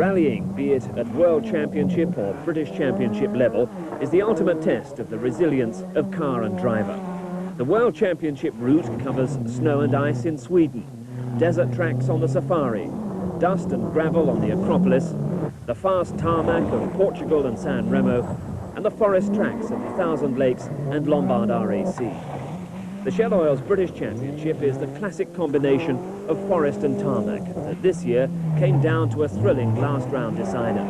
Rallying, be it at World Championship or British Championship level, is the ultimate test of the resilience of car and driver. The World Championship route covers snow and ice in Sweden, desert tracks on the Safari, dust and gravel on the Acropolis, the fast tarmac of Portugal and San Remo, and the forest tracks of the Thousand Lakes and Lombard RAC. The Shell Oil's British Championship is the classic combination of forest and tarmac that this year came down to a thrilling last round decider.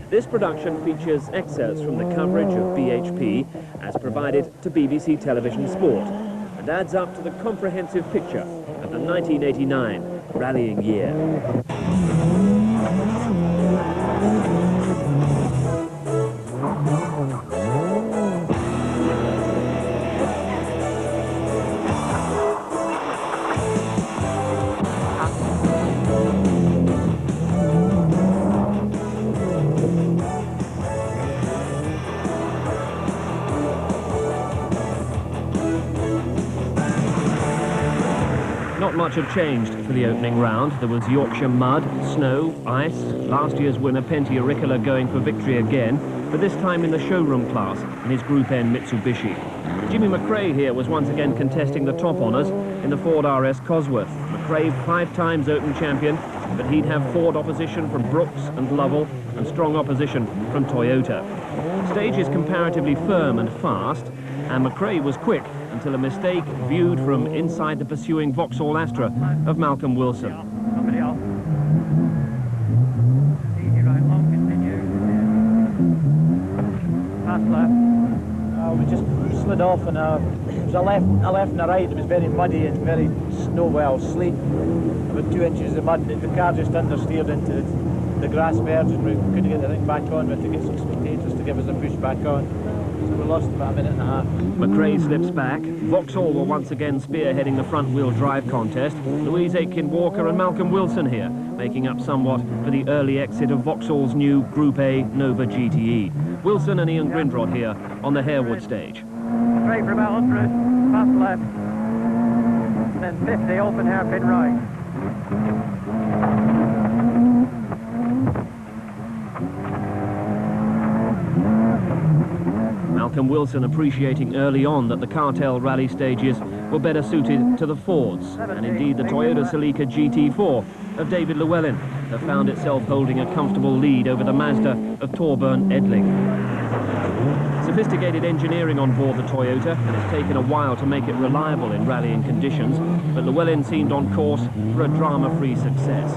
This production features excerpts from the coverage of BHP as provided to BBC Television Sport and adds up to the comprehensive picture of the 1989 rallying year. Not much had changed for the opening round. There was Yorkshire mud, snow, ice, last year's winner Pentti Auricola going for victory again, but this time in the showroom class in his Group N Mitsubishi. Jimmy McRae here was once again contesting the top honours in the Ford RS Cosworth. McRae 5 times Open champion, but he'd have Ford opposition from Brooks and Lovell and strong opposition from Toyota. Stage is comparatively firm and fast, and McRae was quick until a mistake viewed from inside the pursuing Vauxhall Astra of Malcolm Wilson. Fast left. We just slid off, and it was a left and a right. It was very muddy and very sleet. About 2 inches of mud. The car just understeered into the grass verge, and we couldn't get the thing back on. We had to get some spectators to give us a push back on. So we lost about a minute and a half. McRae slips back. Vauxhall were once again spearheading the front-wheel drive contest. Louise Aitken-Walker and Malcolm Wilson here, making up somewhat for the early exit of Vauxhall's new Group A Nova GTE. Wilson and Ian Grindrod here on the Harewood stage. McRae for about 100, fast left, then 50, open hairpin right. Malcolm Wilson appreciating early on that the Cartel rally stages were better suited to the Fords, and indeed the Toyota Celica GT4 of David Llewellyn that found itself holding a comfortable lead over the Mazda of Torbjörn Edling. Sophisticated engineering on board the Toyota, and it's taken a while to make it reliable in rallying conditions, but Llewellyn seemed on course for a drama-free success.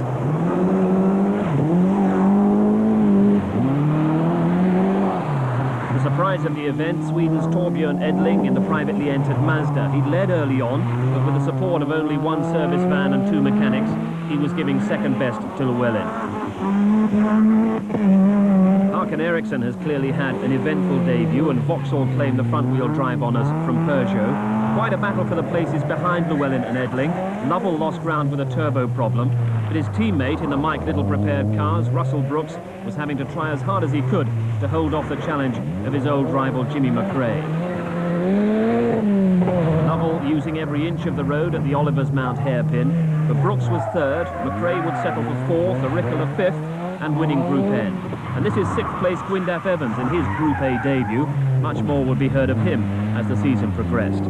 The surprise of the event, Sweden's Torbjörn Edling in the privately entered Mazda. He'd led early on, but with the support of only 1 service van and 2 mechanics, he was giving second best to Llewellyn. Håkan Eriksson has clearly had an eventful debut, and Vauxhall claimed the front-wheel drive honours from Peugeot. Quite a battle for the places behind Llewellyn and Edling. Lovell lost ground with a turbo problem, but his teammate in the Mike Little prepared cars, Russell Brooks, was having to try as hard as he could to hold off the challenge of his old rival Jimmy McRae. Lovell using every inch of the road at the Oliver's Mount hairpin, but Brooks was 3rd, McRae would settle for 4th, Auricola 5th, and winning Group N. And this is 6th place Gwyndaf Evans in his Group A debut. Much more would be heard of him as the season progressed.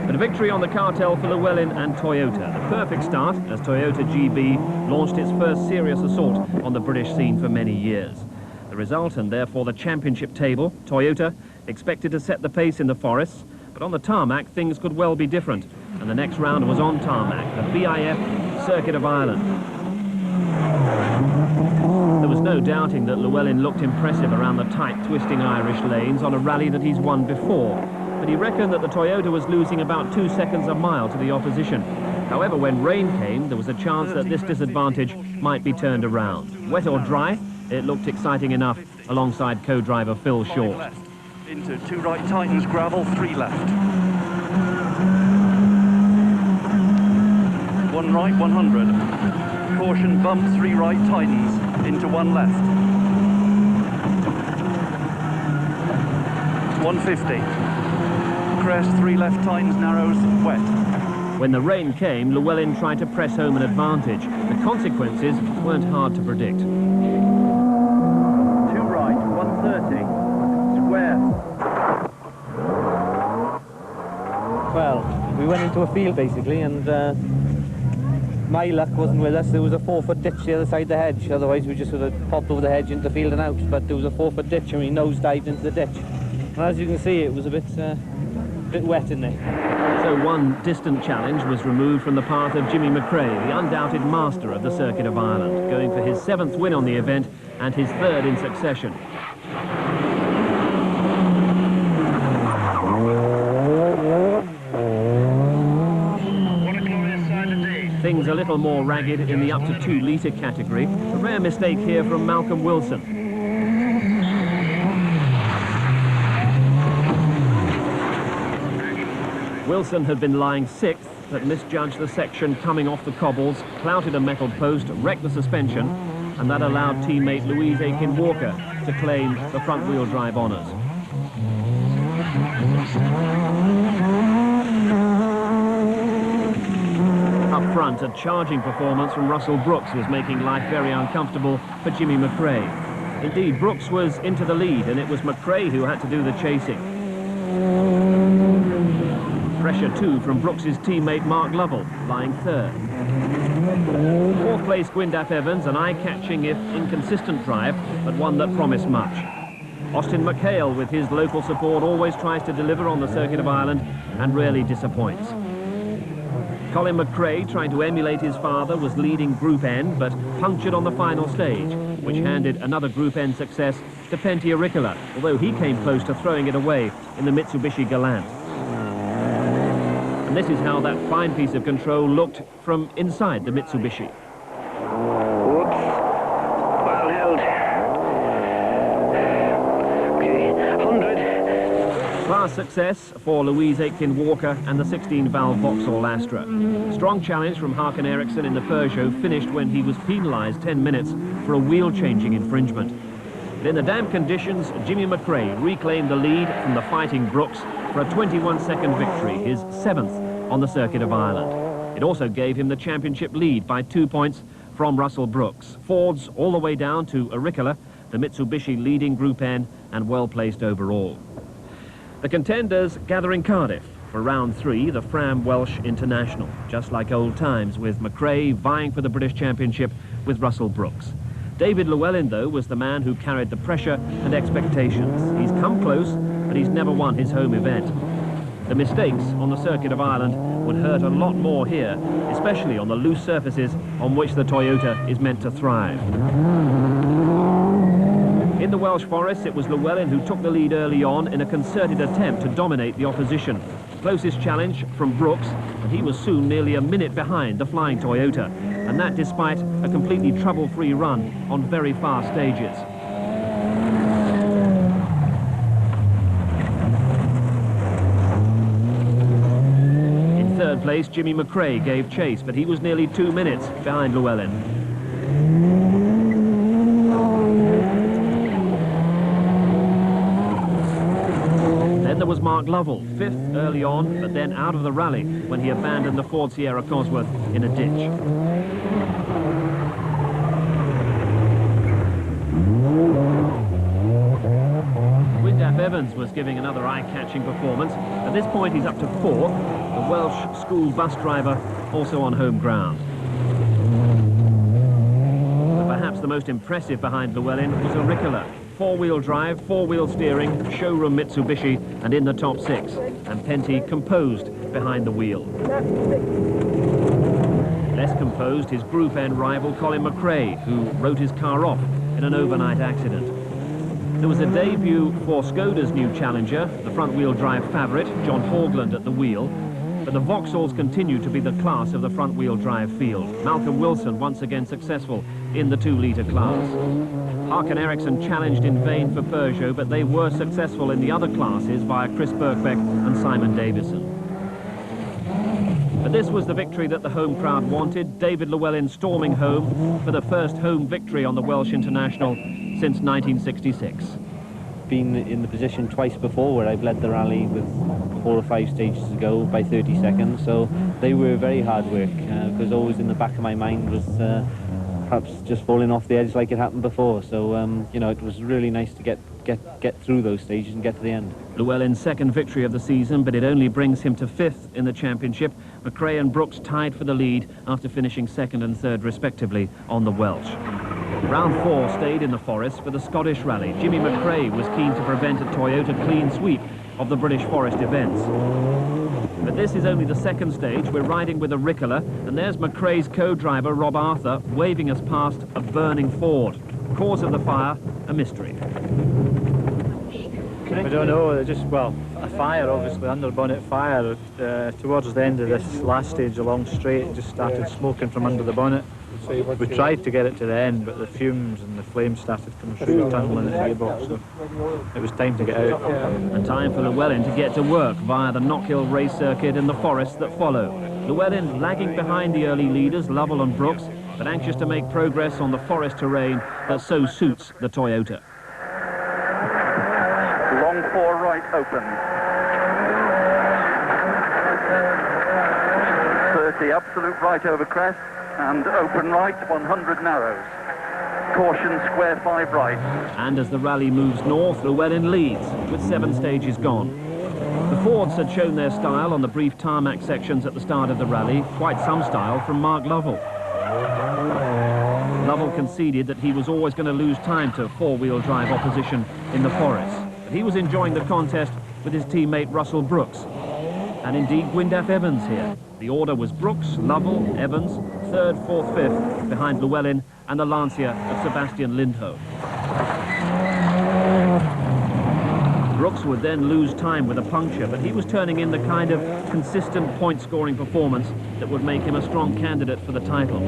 But a victory on the Cartel for Llewellyn and Toyota. The perfect start as Toyota GB launched its first serious assault on the British scene for many years. The result, and therefore the championship table, Toyota expected to set the pace in the forests, but on the tarmac things could well be different. And the next round was on tarmac, the BIF Circuit of Ireland. There was no doubting that Llewellyn looked impressive around the tight, twisting Irish lanes on a rally that he's won before. But he reckoned that the Toyota was losing about 2 seconds a mile to the opposition. However, when rain came, there was a chance that this disadvantage might be turned around. Wet or dry, it looked exciting enough alongside co-driver Phil Short. Left. Into 2 right tightens, gravel, 3 left. 1 right, 100. Caution, bump, 3 right tightens, into 1 left. 150. Crest, 3 left tightens, narrows, wet. When the rain came, Llewellyn tried to press home an advantage. The consequences weren't hard to predict. we went into a field basically, and my luck wasn't with us. There was a 4-foot ditch the other side of the hedge, otherwise we just sort of popped over the hedge into the field and out, but there was a 4-foot ditch and we nose-dived into the ditch. And as you can see, it was a bit wet in there. So one distant challenge was removed from the path of Jimmy McRae, the undoubted master of the Circuit of Ireland, going for his 7th win on the event and his 3rd in succession. Things a little more ragged in the up to 2 litre category. A rare mistake here from Malcolm Wilson. Wilson had been lying 6th, but misjudged the section coming off the cobbles, clouted a metal post, wrecked the suspension, and that allowed teammate Louise Aiken-Walker to claim the front-wheel drive honours. Up front, a charging performance from Russell Brooks was making life very uncomfortable for Jimmy McRae. Indeed, Brooks was into the lead, and it was McRae who had to do the chasing. Pressure too from Brooks's teammate Mark Lovell, lying 3rd. 4th place Gwyndaf Evans, an eye-catching if inconsistent drive, but one that promised much. Austin McHale, with his local support, always tries to deliver on the Circuit of Ireland and rarely disappoints. Colin McRae, trying to emulate his father, was leading Group N, but punctured on the final stage, which handed another Group N success to Pentti Auricola, although he came close to throwing it away in the Mitsubishi Galant. And this is how that fine piece of control looked from inside the Mitsubishi. Whoops. Well held. Okay, 100. Class success for Louise Aitken-Walker and the 16-valve Vauxhall Astra. Strong challenge from Håkan Eriksson in the Peugeot finished when he was penalised 10 minutes for a wheel-changing infringement. But in the damp conditions, Jimmy McRae reclaimed the lead from the Fighting Brooks for a 21-second victory, his 7th on the Circuit of Ireland. It also gave him the championship lead by 2 points from Russell Brooks. Fords all the way down to Auricola, the Mitsubishi leading Group N and well-placed overall. The contenders gather in Cardiff for round 3, the Fram Welsh International, just like old times, with McRae vying for the British Championship with Russell Brooks. David Llewellyn, though, was the man who carried the pressure and expectations. He's come close, but he's never won his home event. The mistakes on the Circuit of Ireland would hurt a lot more here, especially on the loose surfaces on which the Toyota is meant to thrive. In the Welsh Forest, it was Llewellyn who took the lead early on in a concerted attempt to dominate the opposition. Closest challenge from Brooks, and he was soon nearly a minute behind the flying Toyota, and that despite a completely trouble-free run on very fast stages. In 3rd place, Jimmy McRae gave chase, but he was nearly 2 minutes behind Llewellyn. There was Mark Lovell, 5th early on, but then out of the rally when he abandoned the Ford Sierra Cosworth in a ditch. Gwyndaf Evans was giving another eye-catching performance. At this point he's up to 4, the Welsh school bus driver also on home ground. But perhaps the most impressive behind Llewellyn was Auricola. 4-wheel drive, 4-wheel steering, showroom Mitsubishi, and in the top 6. And Pentti composed behind the wheel. Less composed, his Group N rival Colin McRae, who wrote his car off in an overnight accident. There was a debut for Skoda's new challenger, the front-wheel drive favourite, John Hogland at the wheel. But the Vauxhalls continue to be the class of the front-wheel drive field. Malcolm Wilson once again successful in the 2-litre class. Håkan Eriksson challenged in vain for Peugeot, but they were successful in the other classes via Chris Birkbeck and Simon Davison. But this was the victory that the home crowd wanted. David Llewellyn storming home for the first home victory on the Welsh International since 1966. Been in the position twice before where I've led the rally with 4 or 5 stages to go by 30 seconds, so they were very hard work, because always in the back of my mind was perhaps just falling off the edge like it happened before. So you know, it was really nice to get through those stages and get to the end. Llewellyn's second victory of the season, but it only brings him to 5th in the championship. McRae and Brooks tied for the lead after finishing 2nd and 3rd respectively on the Welsh. Round 4 stayed in the forest for the Scottish Rally. Jimmy McRae was keen to prevent a Toyota clean sweep of the British Forest events. But this is only the 2nd stage. We're riding with a Ricola, and there's McRae's co-driver, Rob Arthur, waving us past a burning Ford. Cause of the fire, a mystery. I don't know, just, well, a fire, obviously, under bonnet fire. Towards the end of this last stage along straight, it just started smoking from under the bonnet. We tried to get it to the end, but the fumes and the flames started coming through the tunnel into the gearbox, so it was time to get out. And time for Llewellyn to get to work via the Knockhill race circuit in the forests that follow. Llewellyn lagging behind the early leaders, Lovell and Brooks, but anxious to make progress on the forest terrain that so suits the Toyota. Long 4 right open. 30 absolute right over crest and open right 100 narrows. Caution square 5 right. And as the rally moves north, Llewellyn leads with 7 stages gone. The Fords had shown their style on the brief tarmac sections at the start of the rally, quite some style from Mark Lovell. Lovell conceded that he was always going to lose time to four-wheel drive opposition in the forest. But he was enjoying the contest with his teammate Russell Brooks. And indeed Gwyndaf Evans here. The order was Brooks, Lovell, Evans, 3rd, 4th, 5th, behind Llewellyn and the Lancia of Sebastian Lindholm. Brooks would then lose time with a puncture, but he was turning in the kind of consistent point-scoring performance that would make him a strong candidate for the title.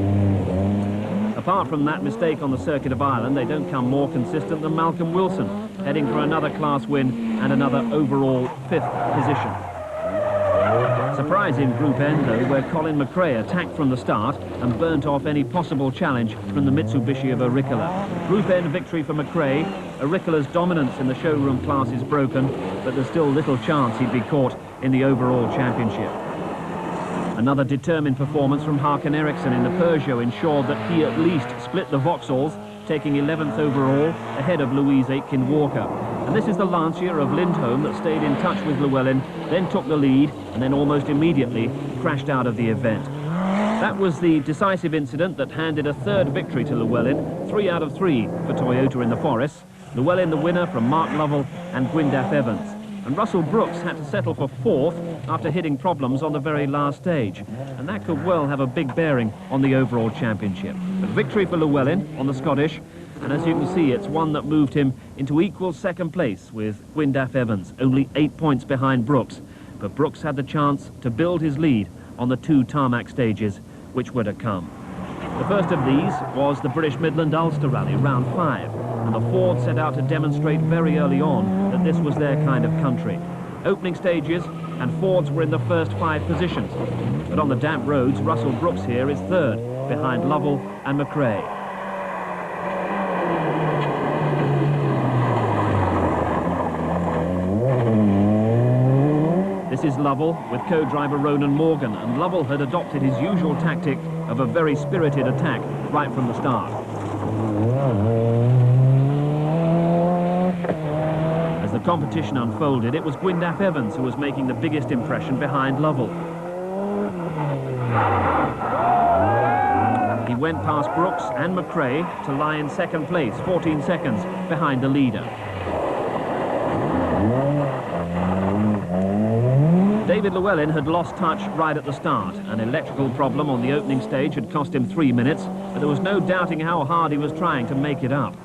Apart from that mistake on the Circuit of Ireland, they don't come more consistent than Malcolm Wilson, heading for another class win and another overall 5th position. Surprise in Group N, though, where Colin McRae attacked from the start and burnt off any possible challenge from the Mitsubishi of Auricola. Group N victory for McRae. Auricola's dominance in the showroom class is broken, but there's still little chance he'd be caught in the overall championship. Another determined performance from Hakan Eriksson in the Peugeot ensured that he at least split the Vauxhalls, taking 11th overall ahead of Louise Aitken-Walker. And this is the Lancia of Lindholm that stayed in touch with Llewellyn, then took the lead and then almost immediately crashed out of the event. That was the decisive incident that handed a 3rd victory to Llewellyn, 3 out of 3 for Toyota in the Forest. Llewellyn the winner from Mark Lovell and Gwyndaf Evans. And Russell Brooks had to settle for 4th after hitting problems on the very last stage. And that could well have a big bearing on the overall championship. But victory for Llewellyn on the Scottish, and as you can see, it's one that moved him into equal 2nd place with Gwyndaf Evans, only 8 points behind Brooks. But Brooks had the chance to build his lead on the 2 tarmac stages which were to come. The first of these was the British Midland Ulster Rally, round 5. And the Ford set out to demonstrate very early on that this was their kind of country. Opening stages, and Fords were in the first 5 positions. But on the damp roads, Russell Brooks here is 3rd, behind Lovell and McRae. This is Lovell with co-driver Ronan Morgan, and Lovell had adopted his usual tactic of a very spirited attack right from the start. As the competition unfolded, it was Gwyndaf Evans who was making the biggest impression behind Lovell. He went past Brooks and McRae to lie in 2nd place, 14 seconds behind the leader. David Llewellyn had lost touch right at the start. An electrical problem on the opening stage had cost him 3 minutes, but there was no doubting how hard he was trying to make it up.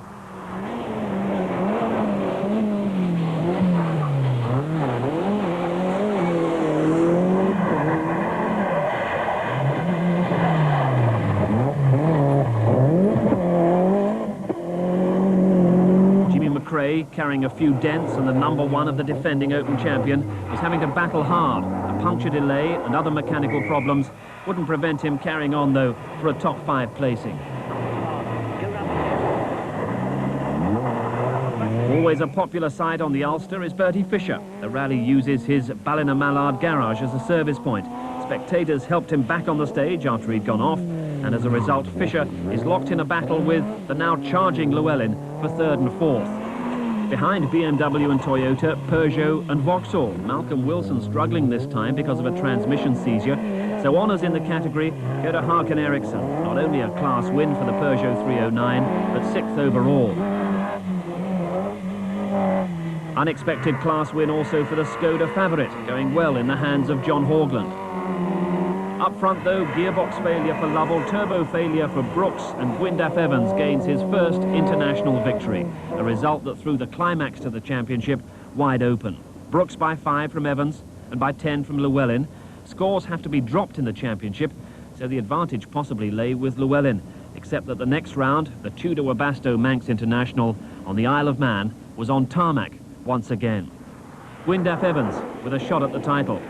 Carrying a few dents and the #1 of the defending Open champion, was having to battle hard. A puncture delay and other mechanical problems wouldn't prevent him carrying on, though, for a top 5 placing. Always a popular sight on the Ulster is Bertie Fisher. The rally uses his Ballina Mallard garage as a service point. It's Spectators helped him back on the stage after he'd gone off, and as a result, Fisher is locked in a battle with the now charging Llewellyn for third and fourth. Behind BMW and Toyota, Peugeot and Vauxhall. Malcolm Wilson struggling this time because of a transmission seizure. So honours in the category go to Harkin Eriksson. Not only a class win for the Peugeot 309, but 6th overall. Unexpected class win also for the Skoda Favorit, going well in the hands of John Haugland. Up front though, gearbox failure for Lovell, turbo failure for Brooks, and Gwyndaf Evans gains his first international victory, a result that threw the climax to the championship wide open. Brooks by 5 from Evans and by 10 from Llewellyn. Scores have to be dropped in the championship, so the advantage possibly lay with Llewellyn, except that the next round, the Tudor Webasto Manx International on the Isle of Man, was on tarmac once again. Gwyndaf Evans with a shot at the title,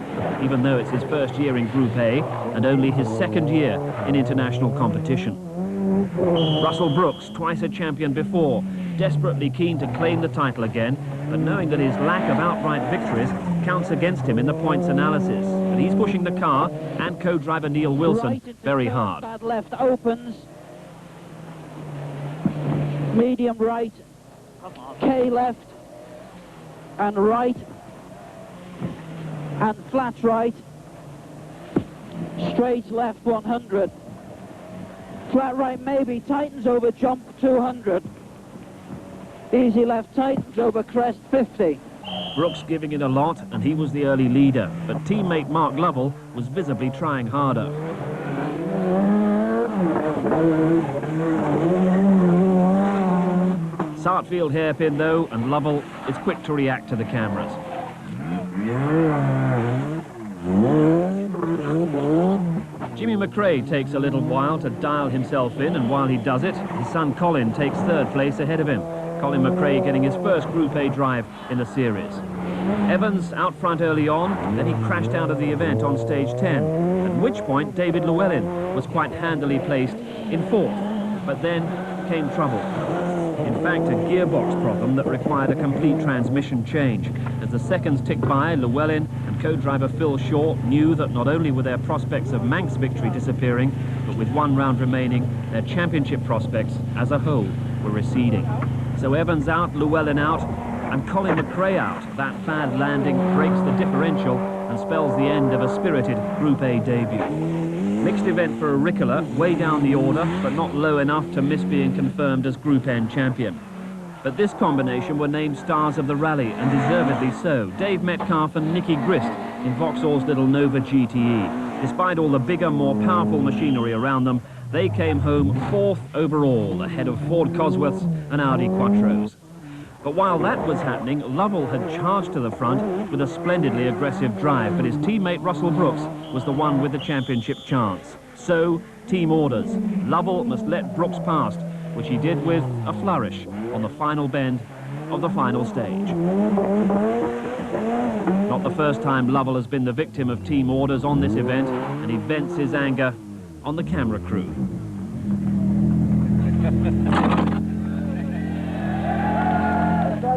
even though it's his first year in Group A and only his second year in international competition. Russell Brooks, twice a champion before, desperately keen to claim the title again, but knowing that his lack of outright victories counts against him in the points analysis. But he's pushing the car and co-driver Neil Wilson very hard. Bad left opens, medium right, K left and right, and flat right, straight left 100, flat right maybe, tightens over jump 200, easy left tightens over crest 50. Brooks giving it a lot, and he was the early leader, but teammate Mark Lovell was visibly trying harder. Sartfield hairpin though, and Lovell is quick to react to the cameras. Jimmy McRae takes a little while to dial himself in, and while he does it, his son Colin takes third place ahead of him. Colin McRae getting his first Group A drive in the series. Evans out front early on, then he crashed out of the event on stage 10, at which point David Llewellyn was quite handily placed in fourth, but then came trouble. In fact, a gearbox problem that required a complete transmission change. As the seconds ticked by, Llewellyn and co-driver Phil Shaw knew that not only were their prospects of Manx victory disappearing, but with one round remaining, their championship prospects as a whole were receding. So Evans out, Llewellyn out, and Colin McRae out. That bad landing breaks the differential and spells the end of a spirited Group A debut. Mixed event for Auricola, way down the order, but not low enough to miss being confirmed as Group N champion. But this combination were named stars of the rally, and deservedly so. Dave Metcalf and Nicky Grist in Vauxhall's little Nova GTE. Despite all the bigger, more powerful machinery around them, they came home fourth overall, ahead of Ford Cosworths and Audi Quattros. But while that was happening, Lovell had charged to the front with a splendidly aggressive drive, but his teammate Russell Brooks was the one with the championship chance. So, team orders. Lovell must let Brooks past, which he did with a flourish on the final bend of the final stage. Not the first time Lovell has been the victim of team orders on this event, and he vents his anger on the camera crew.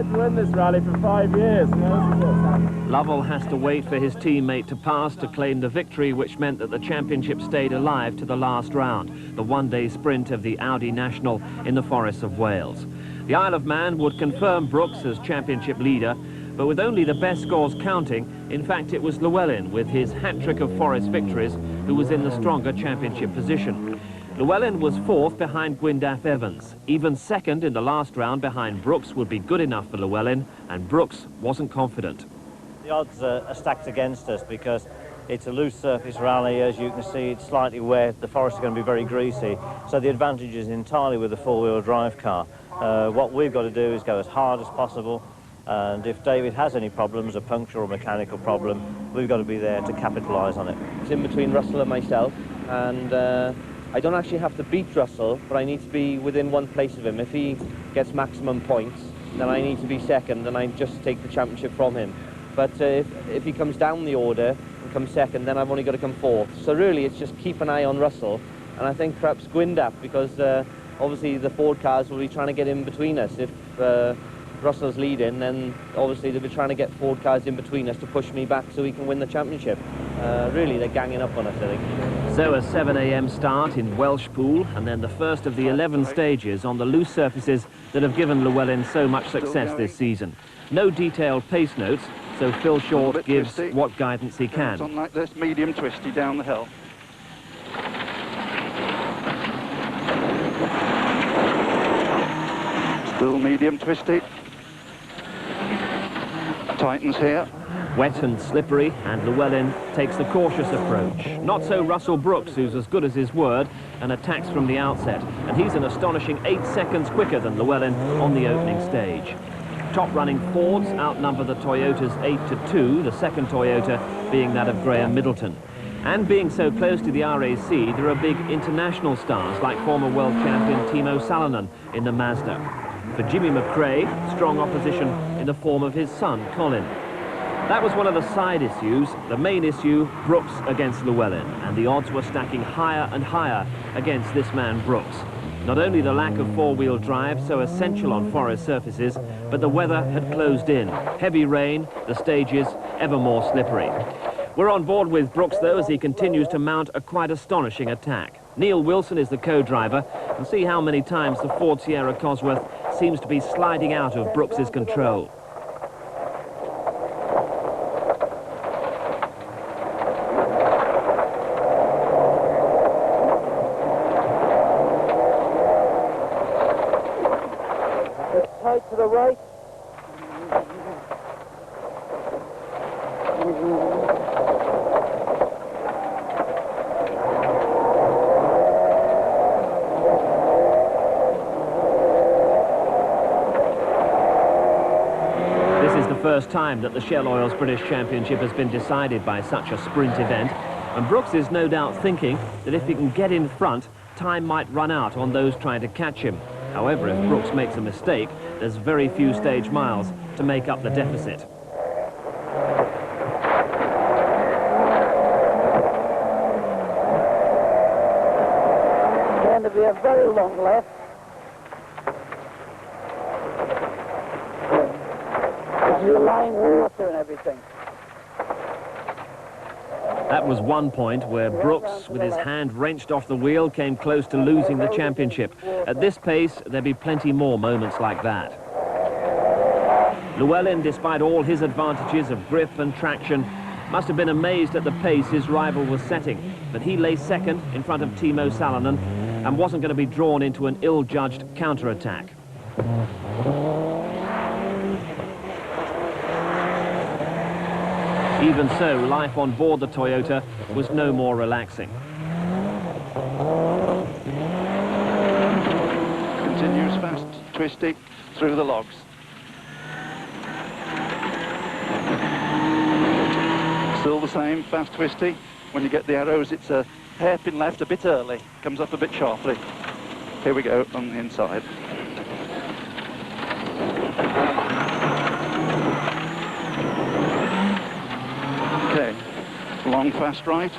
To win this rally for 5 years. Lovell has to wait for his teammate to pass to claim the victory, which meant that the championship stayed alive to the last round, the one-day sprint of the Audi National in the forests of Wales. The Isle of Man would confirm Brooks as championship leader, but with only the best scores counting, in fact it was Llewellyn with his hat-trick of forest victories who was in the stronger championship position. Llewellyn was fourth behind Gwyndaf Evans. Even second in the last round behind Brooks would be good enough for Llewellyn, and Brooks wasn't confident. The odds are stacked against us because it's a loose surface rally. As you can see, it's slightly wet, the forests are going to be very greasy, so the advantage is entirely with the four-wheel drive car. What we've got to do is go as hard as possible, and if David has any problems, a puncture or mechanical problem, we've got to be there to capitalise on it. It's in between Russell and myself, and I don't actually have to beat Russell, but I need to be within one place of him. If he gets maximum points, then I need to be second, and I just take the championship from him. But if he comes down the order and comes second, then I've only got to come fourth. So really, it's just keep an eye on Russell, and I think perhaps Gwyndaf, because obviously the Ford cars will be trying to get in between us. If Russell's leading, then obviously they'll be trying to get Ford cars in between us to push me back so he can win the championship. Really, they're ganging up on us, I think. So a 7 a.m. start in Welsh Pool, and then the first of the 11 stages on the loose surfaces that have given Llewellyn so much success this season. No detailed pace notes, so Phil Short gives what guidance he can. It's on like this, medium twisty down the hill. Still medium twisty. Tightens here. Wet and slippery, and Llewellyn takes the cautious approach. Not so Russell Brooks, who's as good as his word, and attacks from the outset. And he's an astonishing 8 seconds quicker than Llewellyn on the opening stage. Top-running Fords outnumber the Toyotas 8-2, the second Toyota being that of Graham Middleton. And being so close to the RAC, there are big international stars like former world champion Timo Salonen in the Mazda. For Jimmy McRae, strong opposition in the form of his son, Colin. That was one of the side issues. The main issue, Brooks against Llewellyn, and the odds were stacking higher and higher against this man, Brooks. Not only the lack of four-wheel drive, so essential on forest surfaces, but the weather had closed in. Heavy rain, the stages ever more slippery. We're on board with Brooks, though, as he continues to mount a quite astonishing attack. Neil Wilson is the co-driver, and see how many times the Ford Sierra Cosworth seems to be sliding out of Brooks's control. To the right. This is the first time that the Shell Oil's British Championship has been decided by such a sprint event, and Brooks is no doubt thinking that if he can get in front, time might run out on those trying to catch him. However, if Brooks makes a mistake, there's very few stage miles to make up the deficit. Going to be a very long left. Underlying water and everything. That was one point where Brooks, with his hand wrenched off the wheel, came close to losing the championship. At this pace, there'd be plenty more moments like that. Llewellyn, despite all his advantages of grip and traction, must have been amazed at the pace his rival was setting. But he lay second in front of Timo Salonen and wasn't going to be drawn into an ill-judged counter-attack. Even so, life on board the Toyota was no more relaxing. Continues fast, twisty, through the logs. Still the same, fast, twisty. When you get the arrows, it's a hairpin left a bit early. Comes up a bit sharply. Here we go, on the inside. Okay, long, fast right.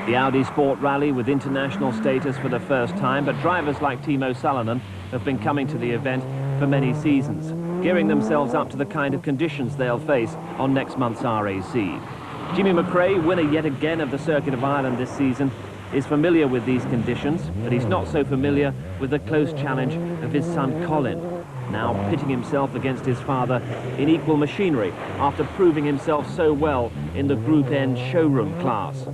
The Audi Sport Rally with international status for the first time, but drivers like Timo Salonen have been coming to the event for many seasons, gearing themselves up to the kind of conditions they'll face on next month's RAC. Jimmy McRae, winner yet again of the Circuit of Ireland this season, is familiar with these conditions, but he's not so familiar with the close challenge of his son Colin, now pitting himself against his father in equal machinery after proving himself so well in the Group N showroom class.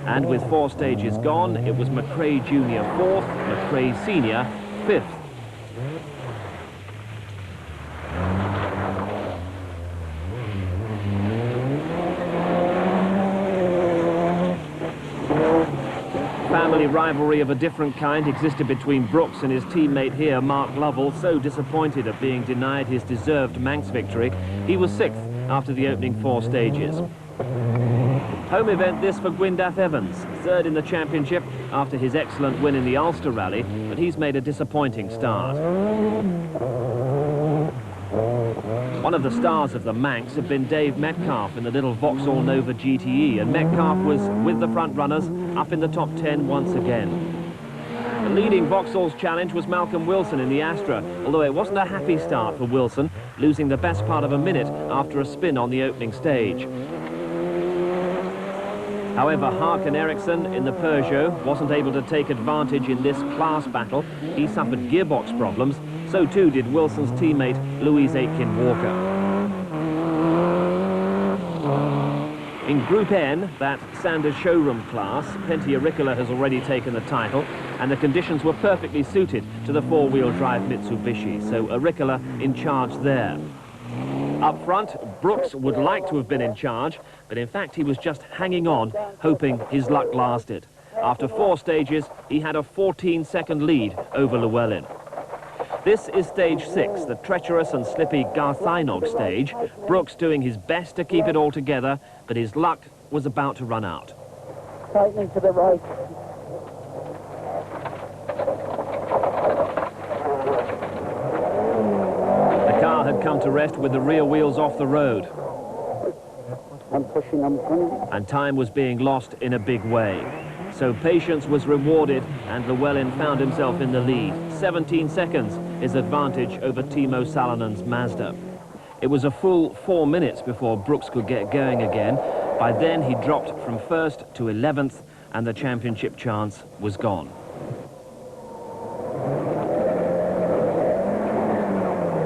And with 4 stages gone, it was McRae Jr. 4th, McRae Sr. 5th. Family rivalry of a different kind existed between Brooks and his teammate here, Mark Lovell, so disappointed at being denied his deserved Manx victory. He was 6th after the opening 4 stages. Home event this for Gwyndath Evans, 3rd in the championship after his excellent win in the Ulster Rally, but he's made a disappointing start. One of the stars of the Manx had been Dave Metcalfe in the little Vauxhall Nova GTE, and Metcalfe was with the front runners up in the top 10 once again. The leading Vauxhall's challenge was Malcolm Wilson in the Astra, although it wasn't a happy start for Wilson losing the best part of a minute after a spin on the opening stage. However, Hakan Eriksson in the Peugeot wasn't able to take advantage in this class battle. He suffered gearbox problems, so too did Wilson's teammate Louise Aitken-Walker. In Group N, that Sanders showroom class, Pentti Aurikkala has already taken the title, and the conditions were perfectly suited to the four-wheel drive Mitsubishi, so Aurikkala in charge there. Up front, Brooks would like to have been in charge, but in fact he was just hanging on, hoping his luck lasted. After 4 stages, he had a 14-second lead over Llewellyn. This is stage 6, the treacherous and slippy Garthainog stage. Brooks doing his best to keep it all together, but his luck was about to run out. Tightening to the right. The car had come to rest with the rear wheels off the road. I'm pushing, And time was being lost in a big way. So patience was rewarded, and Llewellyn found himself in the lead. 17 seconds his advantage over Timo Salonen's Mazda. It was a full 4 minutes before Brooks could get going again. By then he dropped from 1st to 11th, and the championship chance was gone.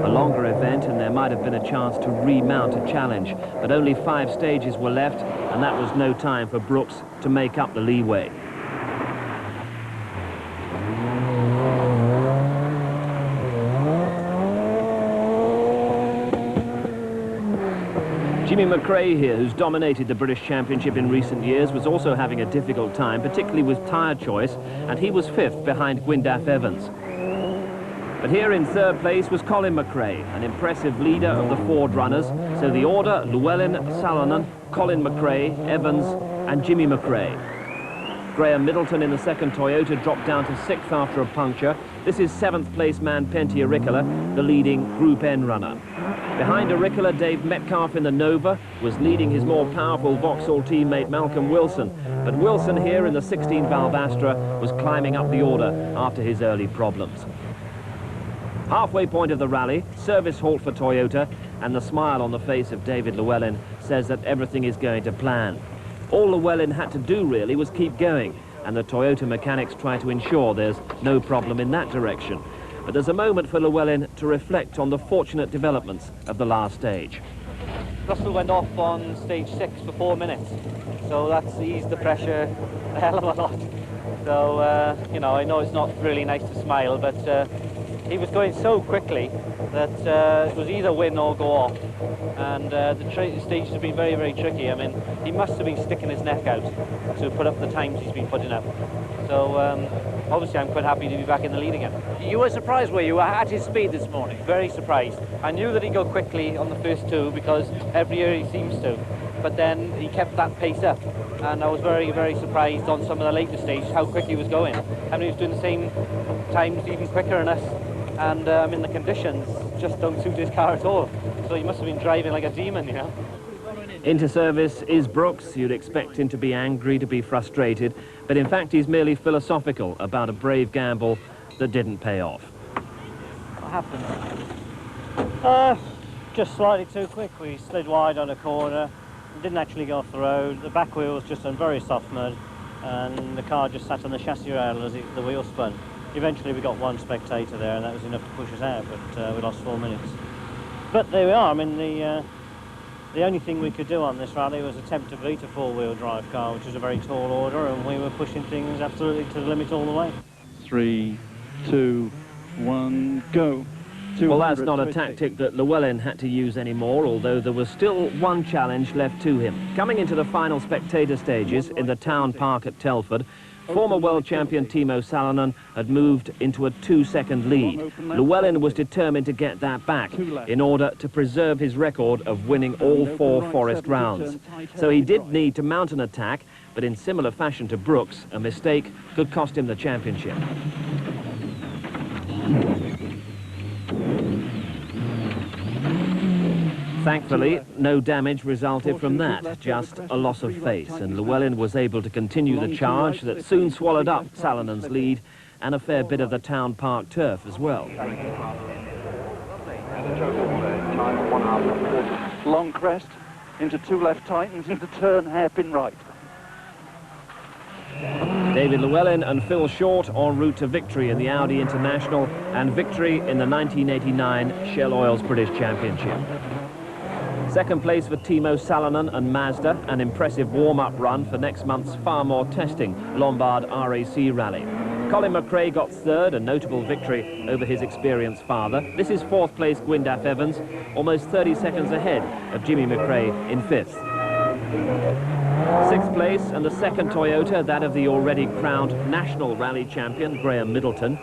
A longer event, and there might have been a chance to remount a challenge, but only 5 stages were left, and that was no time for Brooks to make up the leeway. Jimmy McRae here, who's dominated the British Championship in recent years, was also having a difficult time, particularly with tyre choice, and he was 5th behind Gwyndaf Evans. But here in 3rd place was Colin McRae, an impressive leader of the Ford runners. So the order: Llewellyn, Salonen, Colin McRae, Evans and Jimmy McRae. Graham Middleton in the 2nd Toyota dropped down to 6th after a puncture. This is 7th place man Pentti Aurikkala, the leading Group N runner. Behind Aurikkala, Dave Metcalf in the Nova was leading his more powerful Vauxhall teammate Malcolm Wilson. But Wilson here in the 16-valve Astra was climbing up the order after his early problems. Halfway point of the rally, service halt for Toyota, and the smile on the face of David Llewellyn says that everything is going to plan. All Llewellyn had to do really was keep going, and the Toyota mechanics try to ensure there's no problem in that direction. But there's a moment for Llewellyn to reflect on the fortunate developments of the last stage. Russell went off on stage 6 for 4 minutes, so that's eased the pressure a hell of a lot. So, you know, I know it's not really nice to smile, but he was going so quickly that it was either win or go off. And the stages have been very, very tricky. I mean, he must have been sticking his neck out to put up the times he's been putting up. So, obviously, I'm quite happy to be back in the lead again. You were surprised, were you, at his speed this morning? Very surprised. I knew that he'd go quickly on the first 2 because every year he seems to. But then he kept that pace up. And I was very, very surprised on some of the later stages how quick he was going. I mean, he was doing the same times, even quicker than us. And I mean, the conditions just don't suit his car at all. So he must have been driving like a demon, you know. Into service is Brooks. You'd expect him to be angry, to be frustrated, but in fact he's merely philosophical about a brave gamble that didn't pay off. What happened? Just slightly too quick. We slid wide on a corner, didn't actually go off the road. The back wheel was just on very soft mud, and the car just sat on the chassis rail as the wheel spun. Eventually we got 1 spectator there, and that was enough to push us out, but we lost 4 minutes. But there we are. I mean, the only thing we could do on this rally was attempt to beat a four-wheel drive car, which is a very tall order, and we were pushing things absolutely to the limit all the way. 3, 2, 1, go. Well, that's not a tactic that Llewellyn had to use anymore, although there was still one challenge left to him. Coming into the final spectator stages in the town park at Telford, former world champion Timo Salonen had moved into a 2-second lead. Llewellyn was determined to get that back in order to preserve his record of winning all 4 forest rounds. So he did need to mount an attack, but in similar fashion to Brooks, a mistake could cost him the championship. Thankfully, no damage resulted from that, just a loss of face, and Llewellyn was able to continue the charge that soon swallowed up Salonen's lead and a fair bit of the town park turf as well. long crest, into 2 left tightens, into turn hairpin right. David Llewellyn and Phil Short en route to victory in the Audi International and victory in the 1989 Shell Oil's British Championship. Second place for Timo Salonen and Mazda, an impressive warm-up run for next month's far more testing Lombard RAC Rally. Colin McRae got third, a notable victory over his experienced father. This is fourth place Gwyndaf Evans, almost 30 seconds ahead of Jimmy McRae in fifth. Sixth place and the second Toyota, that of the already crowned national rally champion Graham Middleton.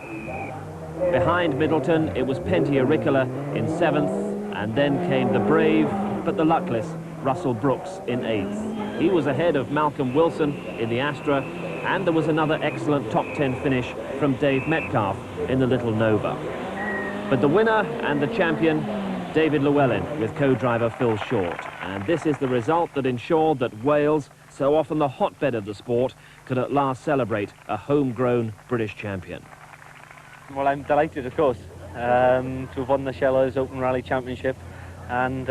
Behind Middleton it was Pentti Auricola in seventh, and then came the brave but the luckless Russell Brooks in eighth. He was ahead of Malcolm Wilson in the Astra, and there was another excellent top 10 finish from Dave Metcalf in the Little Nova. But the winner and the champion, David Llewellyn with co-driver Phil Short. And this is the result that ensured that Wales, so often the hotbed of the sport, could at last celebrate a homegrown British champion. Well, I'm delighted, of course, to have won the Shell Oil's Open Rally Championship, and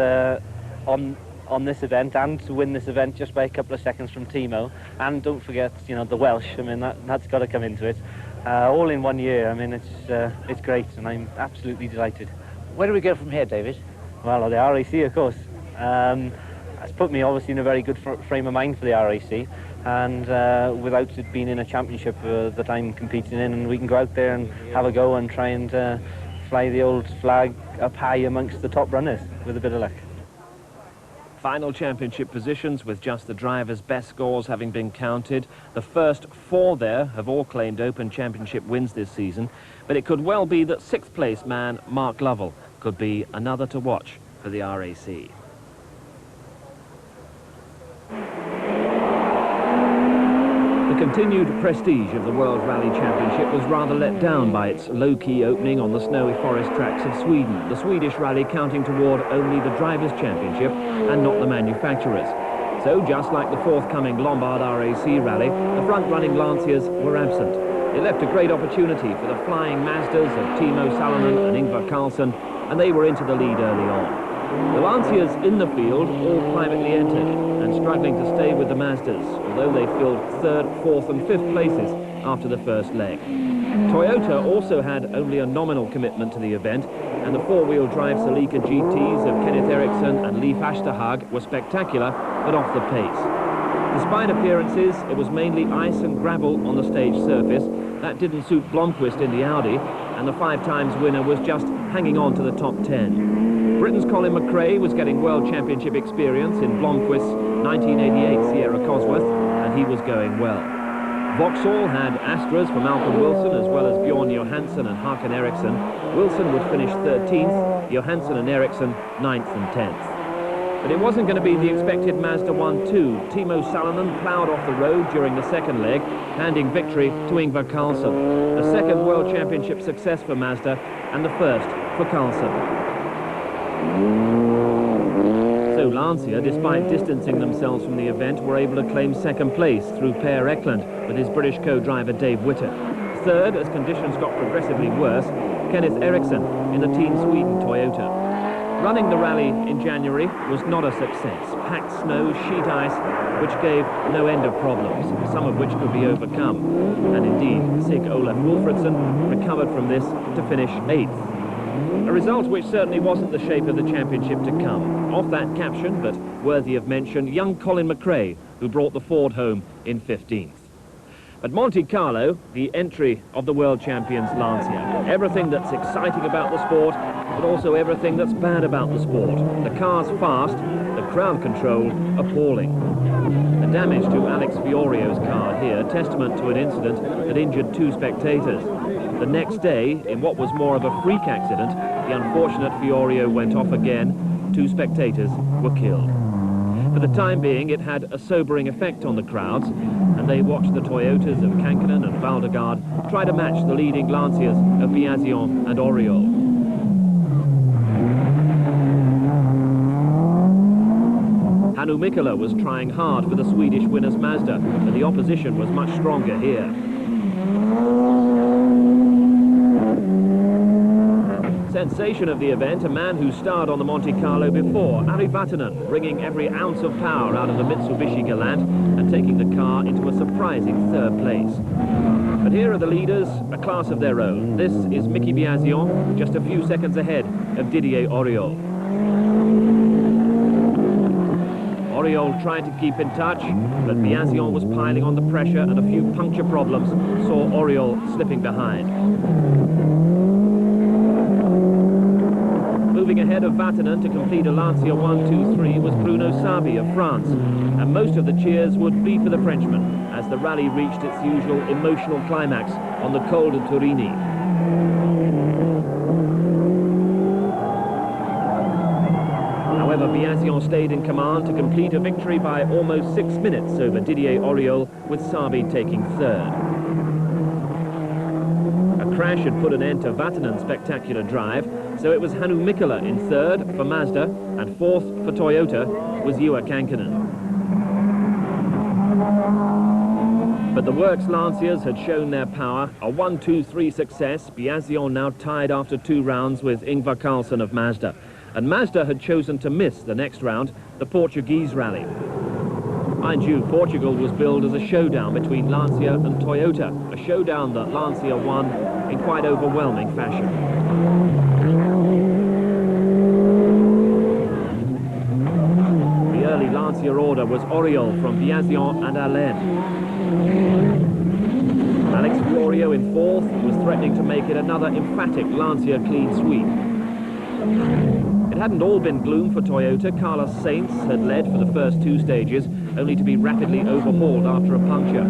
on this event, and to win this event just by a couple of seconds from Timo. And don't forget, you know, the Welsh. I mean, that's got to come into it. All in 1 year. I mean, it's great, and I'm absolutely delighted. Where do we go from here, David? Well, the RAC, of course. It's put me obviously in a very good frame of mind for the RAC, and without it being in a championship that I'm competing in, and we can go out there and have a go and try and fly the old flag up high amongst the top runners with a bit of luck. Final championship positions with just the drivers' best scores having been counted. The first 4 there have all claimed Open Championship wins this season, but it could well be that 6th place man Mark Lovell could be another to watch for the RAC. The continued prestige of the World Rally Championship was rather let down by its low-key opening on the snowy forest tracks of Sweden, the Swedish rally counting toward only the Drivers' Championship and not the manufacturers. So, just like the forthcoming Lombard RAC Rally, the front-running Lanciers were absent. It left a great opportunity for the flying Mazdas of Timo Salonen and Ingvar Carlsson, and they were into the lead early on. The Lanciers in the field all privately entered and struggling to stay with the Mazdas, although they filled 3rd, 4th and 5th places after the first leg. Toyota also had only a nominal commitment to the event, and the 4-wheel drive Celica GTs of Kenneth Eriksson and Leif Ashterhag were spectacular, but off the pace. Despite appearances, it was mainly ice and gravel on the stage surface. That didn't suit Blomqvist in the Audi, and the 5-times winner was just hanging on to the top 10. Britain's Colin McRae was getting World Championship experience in Blomqvist's 1988 Sierra Cosworth, and he was going well. Vauxhall had Astras for Malcolm Wilson as well as Bjorn Johansson and Håkan Eriksson. Wilson would finish 13th, Johansson and Eriksson 9th and 10th. But it wasn't going to be the expected Mazda 1-2. Timo Salonen ploughed off the road during the second leg, handing victory to Ingvar Carlsson. The second World Championship success for Mazda and the first for Carlsson. So Lancia, despite distancing themselves from the event, were able to claim 2nd place through Per Eklund with his British co-driver Dave Witter. 3rd, as conditions got progressively worse, Kenneth Eriksson in the Team Sweden Toyota. Running the rally in January was not a success. Packed snow, sheet ice, which gave no end of problems, some of which could be overcome. And indeed, Sig Olaf Wilfredsson recovered from this to finish 8th. A result which certainly wasn't the shape of the championship to come. Off that caption, but worthy of mention, young Colin McRae, who brought the Ford home in 15th. At Monte Carlo, the entry of the world champions Lancia. Everything that's exciting about the sport, but also everything that's bad about the sport. The car's fast, the crowd control appalling. The damage to Alex Fiorio's car here, testament to an incident that injured 2 spectators. The next day, in what was more of a freak accident, the unfortunate Fiorio went off again. 2 spectators were killed. For the time being, it had a sobering effect on the crowds, and they watched the Toyotas of Kankkunen and Valdegaard try to match the leading Lanciers of Biasion and Oriol. Hannu Mikkola was trying hard for the Swedish winner's Mazda, but the opposition was much stronger here. sensation of the event, a man who starred on the Monte Carlo before, Ari Vatanen, bringing every ounce of power out of the Mitsubishi Galant and taking the car into a surprising third place. But here are the leaders, a class of their own. This is Mickey Biasion, just a few seconds ahead of Didier Auriol. Auriol tried to keep in touch, but Biasion was piling on the pressure, and a few puncture problems saw Auriol slipping behind. Moving ahead of Vatanen to complete a Lancia 1-2-3 was Bruno Sabi of France, and most of the cheers would be for the Frenchman as the rally reached its usual emotional climax on the Col de Turini. However, Biasion stayed in command to complete a victory by almost 6 minutes over Didier Auriol, with Sabi taking third. A crash had put an end to Vatanen's spectacular drive, so it was Hannu Mikkola in third for Mazda, and fourth for Toyota was Juha Kankkunen. But the Works Lanciers had shown their power. A 1-2-3 success. Biasion now tied after 2 rounds with Ingvar Carlsson of Mazda. And Mazda had chosen to miss the next round, the Portuguese rally. Mind you, Portugal was billed as a showdown between Lancia and Toyota, a showdown that Lancia won in quite overwhelming fashion. The early Lancia order was Auriol from Biasion and Allen. Alex Florio in fourth was threatening to make it another emphatic Lancia clean sweep. It hadn't all been gloom for Toyota. Carlos Sainz had led for the first 2 stages, only to be rapidly overhauled after a puncture.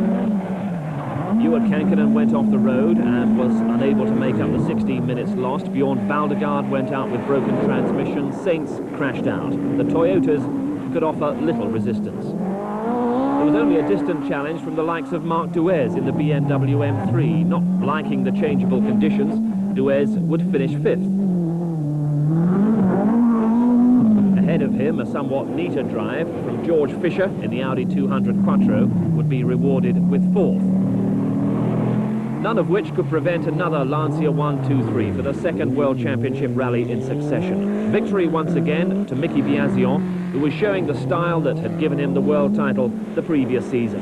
Juha Kankkunen went off the road and was unable to make up the 16 minutes lost. Bjorn Valdegaard went out with broken transmission. Sainz crashed out. The Toyotas could offer little resistance. There was only a distant challenge from the likes of Marc Duez in the BMW M3. Not liking the changeable conditions, Duez would finish 5th. Ahead of him, a somewhat neater drive from George Fisher in the Audi 200 Quattro would be rewarded with 4th. None of which could prevent another Lancia 1-2-3 for the second World Championship rally in succession. Victory once again to Mickey Biasion, who was showing the style that had given him the world title the previous season.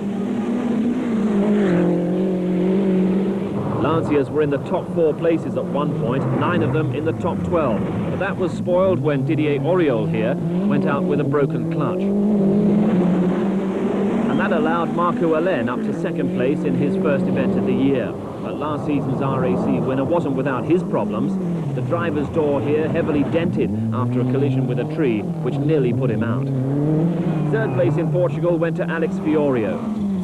Lancias were in the top 4 places at one point, 9 of them in the top 12. But that was spoiled when Didier Auriol here went out with a broken clutch. And that allowed Marco Allen up to 2nd place in his first event of the year. But last season's RAC winner wasn't without his problems. The driver's door here heavily dented after a collision with a tree, which nearly put him out. 3rd place in Portugal went to Alex Fiorio.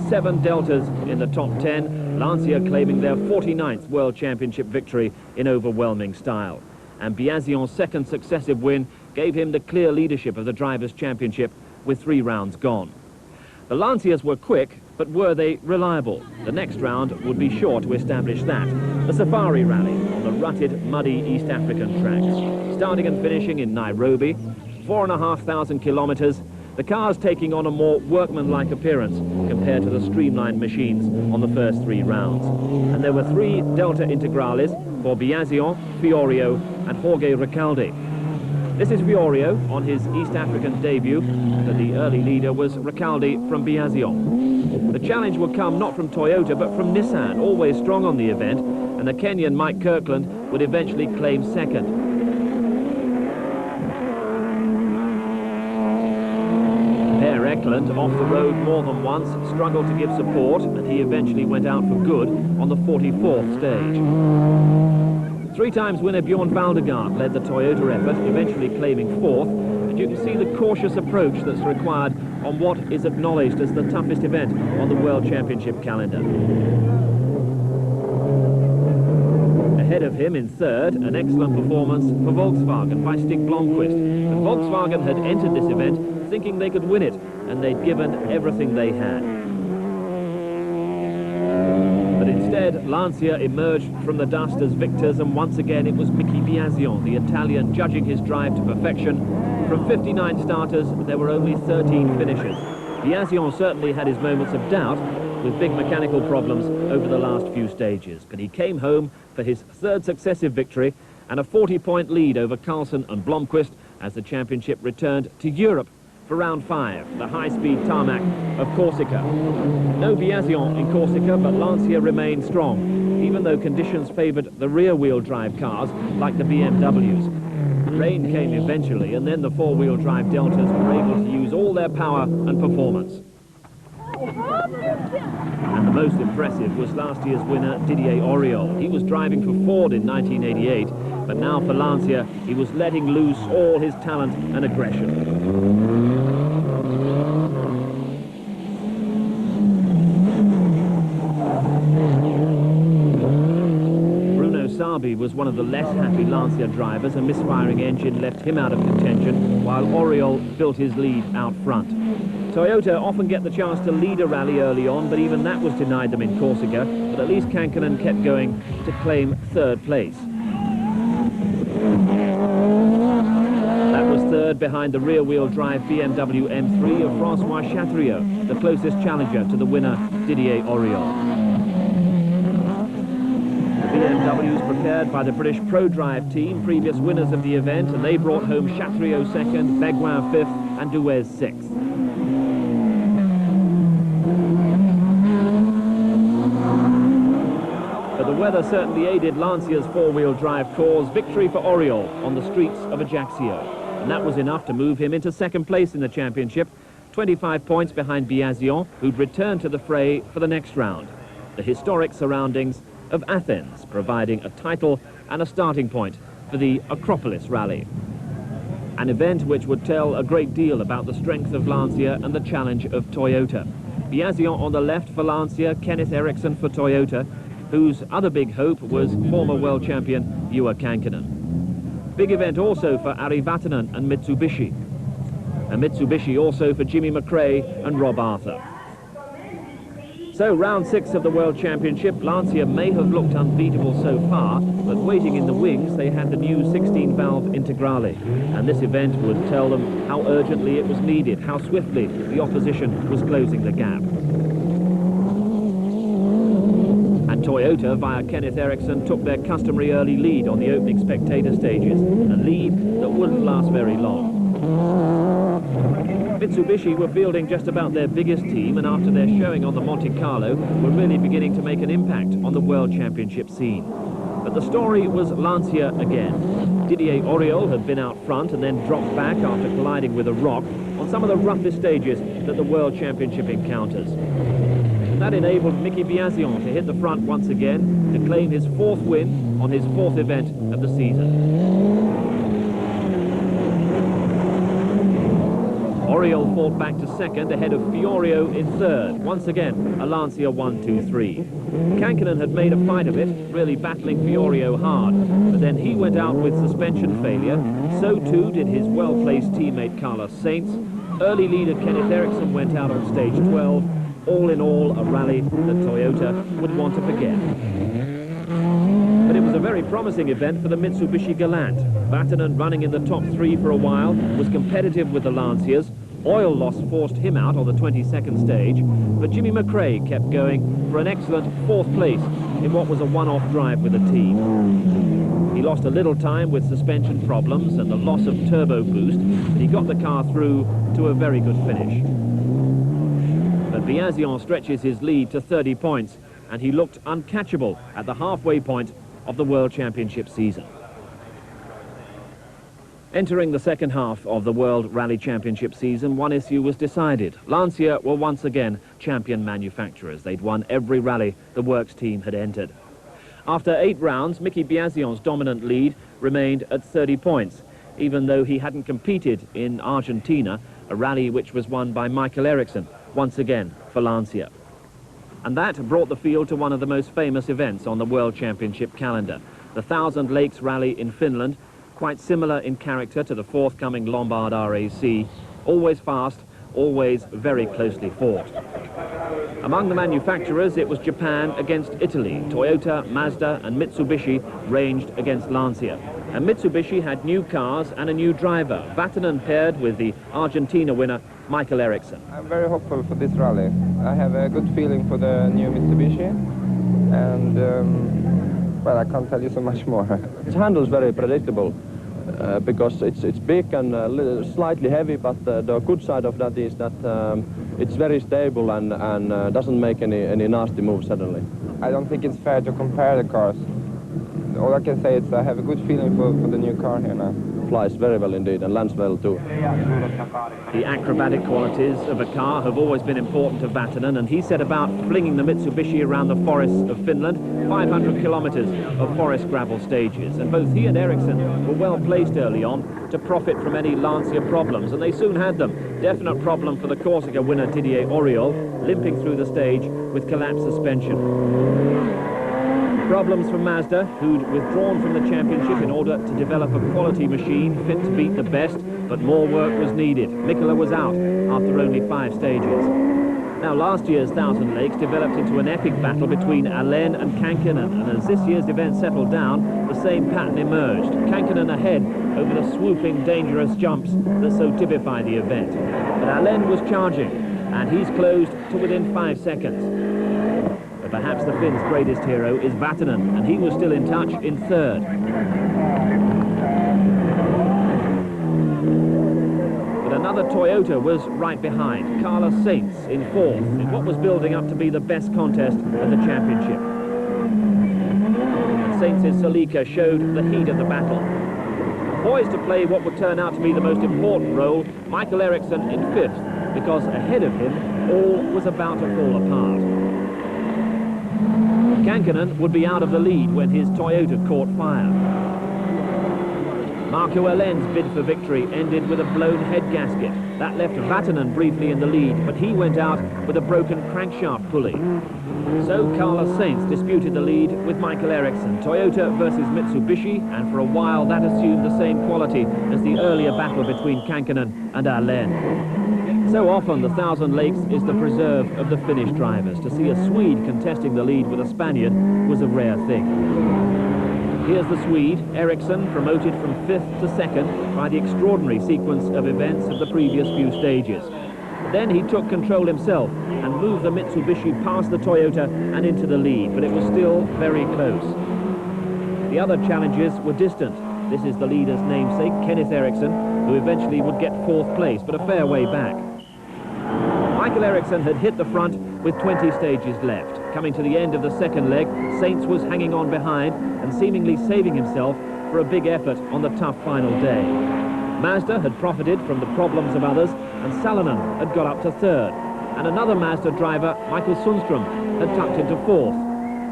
7 deltas in the top 10, Lancia claiming their 49th World Championship victory in overwhelming style. And Biasion's 2nd successive win gave him the clear leadership of the Drivers' Championship with 3 rounds gone. The Lancias were quick, but were they reliable? The next round would be sure to establish that. The Safari Rally on the rutted, muddy East African tracks. Starting and finishing in Nairobi, 4,500 kilometers, the cars taking on a more workmanlike appearance compared to the streamlined machines on the first 3 rounds. And there were 3 Delta Integrales for Biasion, Fiorio and Jorge Recalde. This is Fiorio on his East African debut, but the early leader was Recalde from Biasion. The challenge would come not from Toyota but from Nissan, always strong on the event, and the Kenyan Mike Kirkland would eventually claim 2nd. Per Eklund, off the road more than once, struggled to give support, and he eventually went out for good on the 44th stage. 3 times winner Bjorn Valdegaard led the Toyota effort, eventually claiming 4th, and you can see the cautious approach that's required on what is acknowledged as the toughest event on the World Championship calendar. Ahead of him in 3rd, an excellent performance for Volkswagen by Stig Blomqvist. And Volkswagen had entered this event thinking they could win it, and they'd given everything they had. But instead, Lancia emerged from the dust as victors, and once again it was Mickey Biasion, the Italian, judging his drive to perfection. From 59 starters, there were only 13 finishers. Biasion certainly had his moments of doubt, with big mechanical problems over the last few stages, but he came home for his 3rd successive victory and a 40-point lead over Carlson and Blomqvist as the championship returned to Europe for round 5, the high-speed tarmac of Corsica. No Biasion in Corsica, but Lancia remained strong, even though conditions favoured the rear-wheel drive cars like the BMWs. Rain came eventually, and then the four-wheel drive Deltas were able to use all their power and performance. And the most impressive was last year's winner, Didier Auriol. He was driving for Ford in 1988, but now for Lancia, he was letting loose all his talent and aggression. Sabi was one of the less happy Lancia drivers. A misfiring engine left him out of contention, while Auriol built his lead out front. Toyota often get the chance to lead a rally early on, but even that was denied them in Corsica. But at least Kankkunen kept going to claim 3rd place. That was 3rd behind the rear-wheel drive BMW M3 of Francois Chatriot, the closest challenger to the winner Didier Auriol. BMWs prepared by the British ProDrive team, previous winners of the event, and they brought home Chatriot 2nd, Beguin 5th, and Duez 6th. But the weather certainly aided Lancia's four-wheel drive cause. Victory for Auriol on the streets of Ajaccio. And that was enough to move him into 2nd place in the championship, 25 points behind Biasion, who'd return to the fray for the next round. The historic surroundings of Athens, providing a title and a starting point for the Acropolis Rally. An event which would tell a great deal about the strength of Lancia and the challenge of Toyota. Biasion on the left for Lancia, Kenneth Eriksson for Toyota, whose other big hope was former world champion Juha Kankkunen. Big event also for Ari Vatanen and Mitsubishi. And Mitsubishi also for Jimmy McRae and Rob Arthur. So, round 6 of the World Championship. Lancia may have looked unbeatable so far, but waiting in the wings, they had the new 16-valve Integrale. And this event would tell them how urgently it was needed, how swiftly the opposition was closing the gap. And Toyota, via Kenneth Eriksson, took their customary early lead on the opening spectator stages, a lead that wouldn't last very long. Mitsubishi were fielding just about their biggest team, and after their showing on the Monte Carlo, were really beginning to make an impact on the World Championship scene. But the story was Lancia again. Didier Auriol had been out front and then dropped back after colliding with a rock on some of the roughest stages that the World Championship encounters. That enabled Mickey Biasion to hit the front once again to claim his 4th win on his 4th event of the season. Auriol fought back to 2nd ahead of Fiorio in 3rd. Once again, a Lancia 1-2-3. Kankkunen had made a fight of it, really battling Fiorio hard, but then he went out with suspension failure. So too did his well-placed teammate Carlos Sainz. Early leader Kenneth Eriksson went out on stage 12. All in all, a rally that Toyota would want to forget. But it was a very promising event for the Mitsubishi Galant. Vatanen, running in the top 3 for a while, was competitive with the Lancias. Oil loss forced him out on the 22nd stage, but Jimmy McRae kept going for an excellent 4th place in what was a one-off drive with the team. He lost a little time with suspension problems and the loss of turbo boost, but he got the car through to a very good finish. But Biasion stretches his lead to 30 points, and he looked uncatchable at the halfway point of the World Championship season. Entering the second half of the World Rally Championship season, one issue was decided. Lancia were once again champion manufacturers. They'd won every rally the Works team had entered. After 8 rounds, Mickey Biasion's dominant lead remained at 30 points, even though he hadn't competed in Argentina, a rally which was won by Michael Eriksson, once again for Lancia. And that brought the field to one of the most famous events on the World Championship calendar, the Thousand Lakes Rally in Finland, quite similar in character to the forthcoming Lombard RAC, always fast, always very closely fought. Among the manufacturers, it was Japan against Italy. Toyota, Mazda and Mitsubishi ranged against Lancia. And Mitsubishi had new cars and a new driver. Vatanen paired with the Argentina winner, Michael Eriksson. I'm very hopeful for this rally. I have a good feeling for the new Mitsubishi, and Well, I can't tell you so much more. Its handle is very predictable because it's big and slightly heavy, but the good side of that is that it's very stable and doesn't make any nasty moves suddenly. I don't think it's fair to compare the cars. All I can say is I have a good feeling for the new car here now. Flies very well indeed and lands well too. The acrobatic qualities of a car have always been important to Vatanen, and he set about flinging the Mitsubishi around the forests of Finland, 500 kilometers of forest gravel stages. And both he and Ericsson were well placed early on to profit from any Lancia problems, and they soon had them. Definite problem for the Corsica winner Didier Auriol, limping through the stage with collapsed suspension. Problems for Mazda, who'd withdrawn from the championship in order to develop a quality machine fit to beat the best, but more work was needed. Mikola was out after only 5 stages. Now, last year's Thousand Lakes developed into an epic battle between Alain and Kankkunen, and as this year's event settled down, the same pattern emerged. Kankkunen ahead over the swooping, dangerous jumps that so typify the event. But Alain was charging, and he's closed to within 5 seconds. But perhaps the Finns' greatest hero is Vatanen, and he was still in touch in 3rd. But another Toyota was right behind, Carlo Sainz in 4th, in what was building up to be the best contest of the championship. Sainz's Celica showed the heat of the battle. Poised to play what would turn out to be the most important role, Michael Ericsson in 5th, because ahead of him, all was about to fall apart. Kankkunen would be out of the lead when his Toyota caught fire. Marco Alain's bid for victory ended with a blown head gasket. That left Vatanen briefly in the lead, but he went out with a broken crankshaft pulley. So Carlo Sainz disputed the lead with Michael Ericsson. Toyota versus Mitsubishi, and for a while that assumed the same quality as the earlier battle between Kankkunen and Alain. So often the Thousand Lakes is the preserve of the Finnish drivers. To see a Swede contesting the lead with a Spaniard was a rare thing. Here's the Swede, Ericsson, promoted from 5th to 2nd by the extraordinary sequence of events of the previous few stages. Then he took control himself and moved the Mitsubishi past the Toyota and into the lead, but it was still very close. The other challenges were distant. This is the leader's namesake, Kenneth Ericsson, who eventually would get 4th place, but a fair way back. Michael Ericsson had hit the front with 20 stages left. Coming to the end of the 2nd leg, Sainz was hanging on behind and seemingly saving himself for a big effort on the tough final day. Mazda had profited from the problems of others, and Salonen had got up to 3rd. And another Mazda driver, Michael Sundström, had tucked into 4th.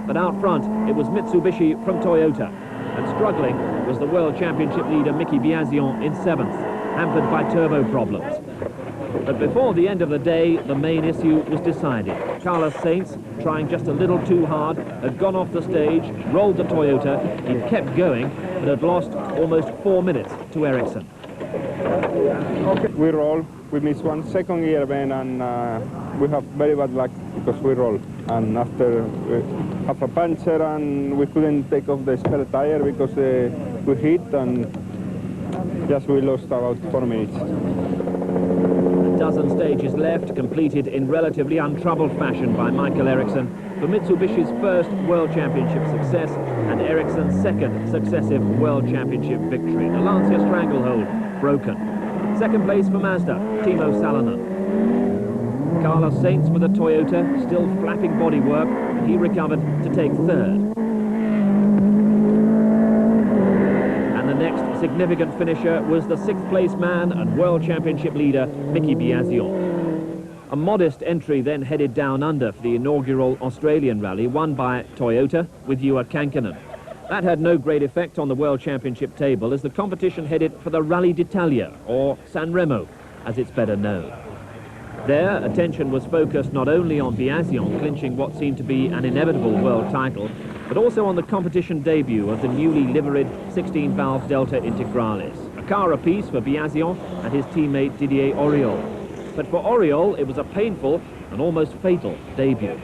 But out front, it was Mitsubishi from Toyota. And struggling was the World Championship leader Mickey Biasion in 7th, hampered by turbo problems. But before the end of the day, the main issue was decided. Carlos Sainz, trying just a little too hard, had gone off the stage, rolled the Toyota. He'd kept going, but had lost almost 4 minutes to Ericsson. We roll. We missed 1 second gear then, and we have very bad luck because we roll. And after we have a puncture, and we couldn't take off the spare tire because we hit, and just we lost about 4 minutes. A dozen stages left, completed in relatively untroubled fashion by Michael Ericsson for Mitsubishi's first World Championship success and Ericsson's 2nd successive World Championship victory. The Lancia stranglehold broken. 2nd place for Mazda, Timo Salonen. Carlos Sainz with a Toyota, still flapping bodywork, and he recovered to take 3rd. And the next significant finisher was the 6th place man and World Championship leader, Mickey Biasion. A modest entry then headed down under for the inaugural Australian rally, won by Toyota with Juha Kankkunen. That had no great effect on the World Championship table as the competition headed for the Rally d'Italia, or San Remo, as it's better known. There, attention was focused not only on Biasion clinching what seemed to be an inevitable world title, but also on the competition debut of the newly liveried 16-valve Delta Integralis. A car apiece for Biasion and his teammate Didier Auriol. But for Auriol, it was a painful and almost fatal debut.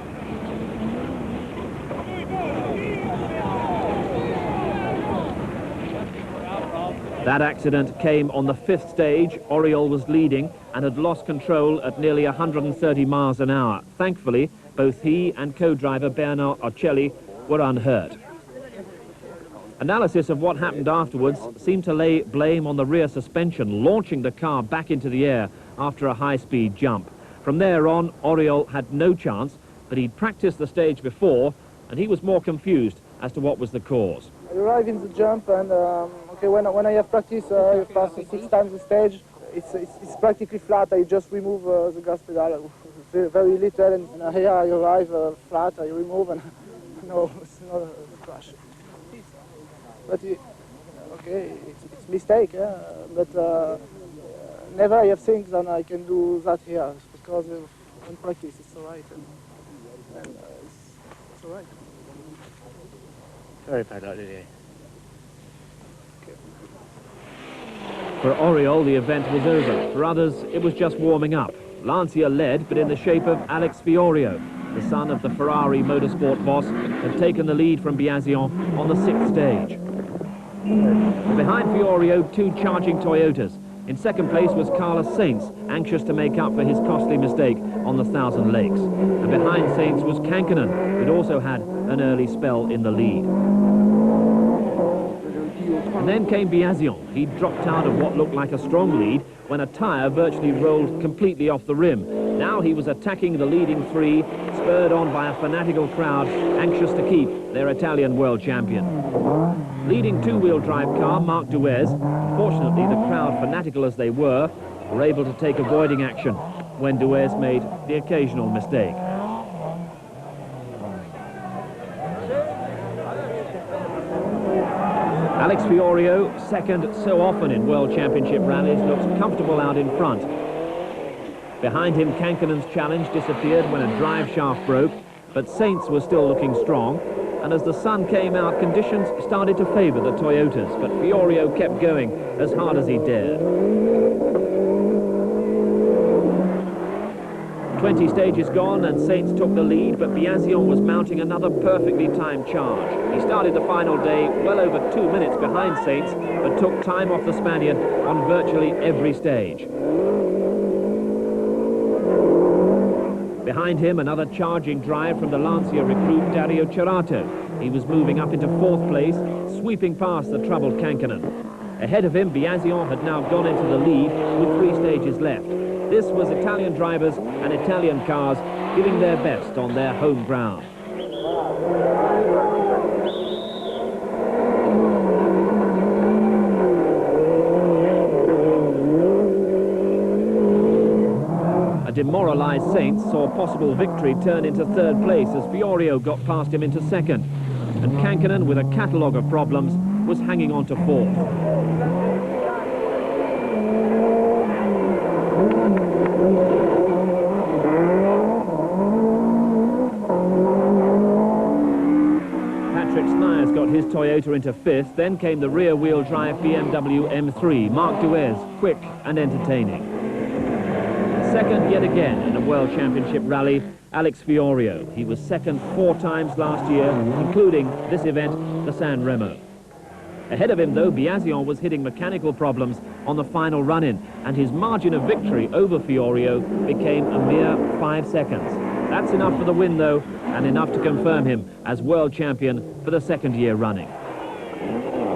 That accident came on the 5th stage. Auriol was leading and had lost control at nearly 130 miles an hour. Thankfully, both he and co-driver Bernard Ocelli were unhurt. Analysis of what happened afterwards seemed to lay blame on the rear suspension, launching the car back into the air after a high-speed jump. From there on, Oriol had no chance, but he'd practiced the stage before, and he was more confused as to what was the cause. I arrive in the jump, and okay, when I have practice, I pass 6 times the stage. It's practically flat. I just remove the gas pedal, very little, and here I arrive flat. I remove, and no, it's not a crash. But okay, it's mistake, yeah? But never I have things, and I can do that here because in practice it's all right, and it's all right. Very bad idea. For Oriol, the event was over. For others, it was just warming up. Lancia led, but in the shape of Alex Fiorio. The son of the Ferrari motorsport boss had taken the lead from Biasion on the 6th stage. Behind Fiorio, 2 charging Toyotas. In second place was Carlos Sainz, anxious to make up for his costly mistake on the Thousand Lakes. And behind Sainz was Kankkunen, who'd also had an early spell in the lead. And then came Biasion. He dropped out of what looked like a strong lead when a tyre virtually rolled completely off the rim. Now he was attacking the leading 3, spurred on by a fanatical crowd, anxious to keep their Italian world champion. Leading 2-wheel drive car, Marc Duez. Unfortunately, the crowd, fanatical as they were able to take avoiding action when Duez made the occasional mistake. Alex Fiorio, second so often in World Championship rallies, looks comfortable out in front. Behind him, Kankkunen's challenge disappeared when a drive shaft broke, but Sainz was still looking strong, and as the sun came out, conditions started to favour the Toyotas, but Fiorio kept going as hard as he dared. 20 stages gone and Sainz took the lead, but Biasion was mounting another perfectly timed charge. He started the final day well over 2 minutes behind Sainz, but took time off the Spaniard on virtually every stage. Behind him, another charging drive from the Lancia recruit Dario Cerato. He was moving up into 4th place, sweeping past the troubled Kankkunen. Ahead of him, Biasion had now gone into the lead with 3 stages left. This was Italian drivers and Italian cars giving their best on their home ground. A demoralised Sainz saw possible victory turn into 3rd place as Fiorio got past him into 2nd. And Kankkunen, with a catalogue of problems, was hanging on to 4th. His Toyota into 5th, then came the rear-wheel drive BMW M3, Marc Duez, quick and entertaining. Second yet again in a World Championship rally, Alex Fiorio. He was second 4 times last year, including this event, the San Remo. Ahead of him, though, Biasion was hitting mechanical problems on the final run-in, and his margin of victory over Fiorio became a mere 5 seconds. That's enough for the win, though, and enough to confirm him as world champion for the 2nd year running.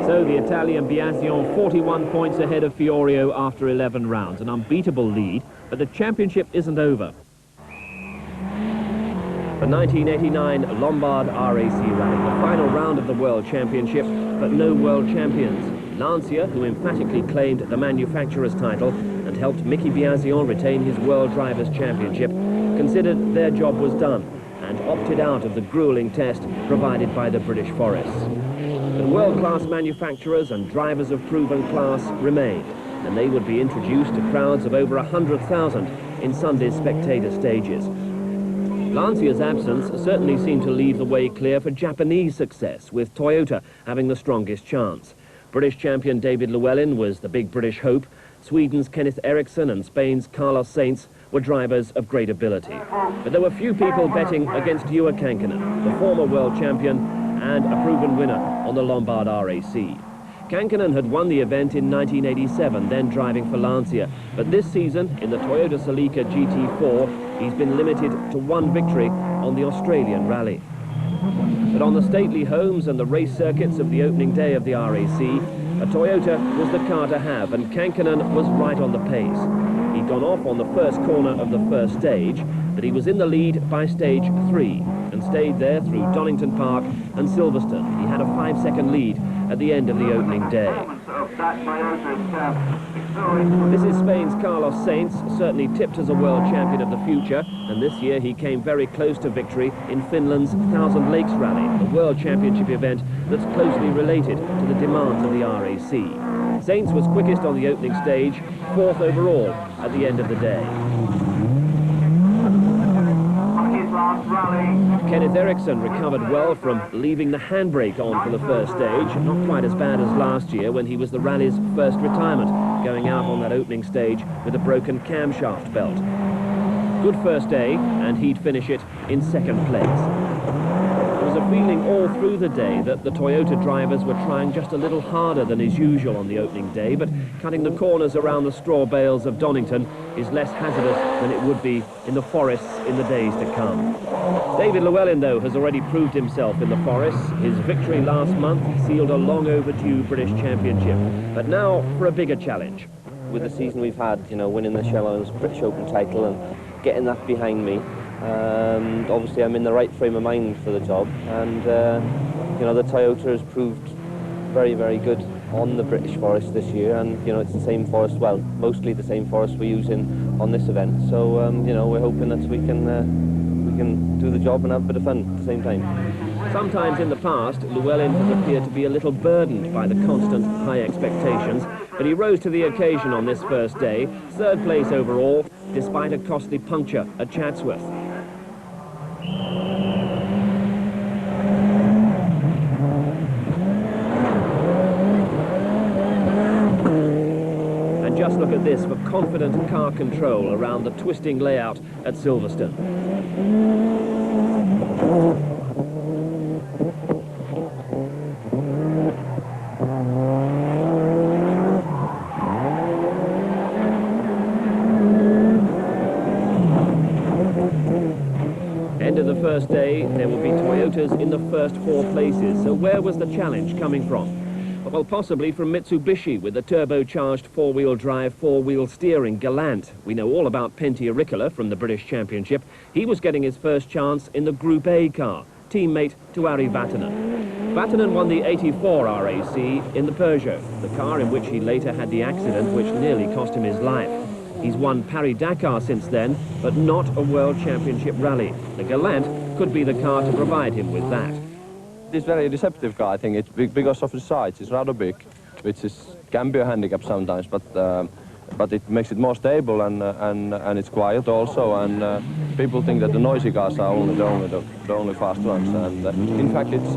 So the Italian Biasion 41 points ahead of Fiorio after 11 rounds, an unbeatable lead, but the championship isn't over. The 1989 Lombard RAC Rally, the final round of the World Championship, but no world champions. Lancia, who emphatically claimed the manufacturer's title and helped Mickey Biasion retain his World Drivers' Championship, considered their job was done and opted out of the grueling test provided by the British forests. But world-class manufacturers and drivers of proven class remained, and they would be introduced to crowds of over 100,000 in Sunday's spectator stages. Lancia's absence certainly seemed to leave the way clear for Japanese success, with Toyota having the strongest chance. British champion David Llewellyn was the big British hope. Sweden's Kenneth Eriksson and Spain's Carlos Sainz were drivers of great ability. But there were few people betting against Ewa Kankkunen, the former world champion and a proven winner on the Lombard RAC. Kankkunen had won the event in 1987, then driving for Lancia. But this season, in the Toyota Celica GT4, he's been limited to 1 victory on the Australian Rally. But on the stately homes and the race circuits of the opening day of the RAC, a Toyota was the car to have, and Kankkunen was right on the pace. He'd gone off on the first corner of the first stage, but he was in the lead by stage 3 and stayed there through Donington Park and Silverstone. He had a 5-second lead at the end of the opening day. This is Spain's Carlos Sainz, certainly tipped as a world champion of the future, and this year he came very close to victory in Finland's Thousand Lakes Rally, a world championship event that's closely related to the demands of the RAC. Sainz was quickest on the opening stage, 4th overall at the end of the day. Kenneth Eriksson recovered well from leaving the handbrake on for the first stage, not quite as bad as last year when he was the rally's first retirement, going out on that opening stage with a broken camshaft belt. Good first day, and he'd finish it in 2nd place. There was a feeling all through the day that the Toyota drivers were trying just a little harder than is usual on the opening day, but cutting the corners around the straw bales of Donington is less hazardous than it would be in the forests in the days to come. David Llewellyn, though, has already proved himself in the forests. His victory last month sealed a long overdue British Championship, but now for a bigger challenge. With the season we've had, you know, winning the Shell Islands British Open title and getting that behind me, obviously I'm in the right frame of mind for the job, and you know, the Toyota has proved very, very good on the British forest this year, and you know, it's the same forest, well, mostly the same forest we're using on this event, so you know, we're hoping that we can do the job and have a bit of fun at the same time. Sometimes in the past, Llewellyn has appeared to be a little burdened by the constant high expectations, but he rose to the occasion on this first day, 3rd place overall, despite a costly puncture at Chatsworth. And just look at this for confident car control around the twisting layout at Silverstone. End of the first day, there will be Toyotas in the first 4 places, so where was the challenge coming from? Well, possibly from Mitsubishi with the turbocharged 4-wheel drive, 4-wheel steering Galant. We know all about Pentti Ricola from the British Championship. He was getting his first chance in the Group A car, teammate to Ari Vatanen. Vatanen won the '84 RAC in the Peugeot, the car in which he later had the accident which nearly cost him his life. He's won Paris-Dakar since then, but not a World Championship rally. The Galant could be the car to provide him with that. This very deceptive car, I think, it's big because of the size. It's rather big, which can be a handicap sometimes, but it makes it more stable, and it's quiet also, and people think that the noisy cars are the only fast ones, and in fact it's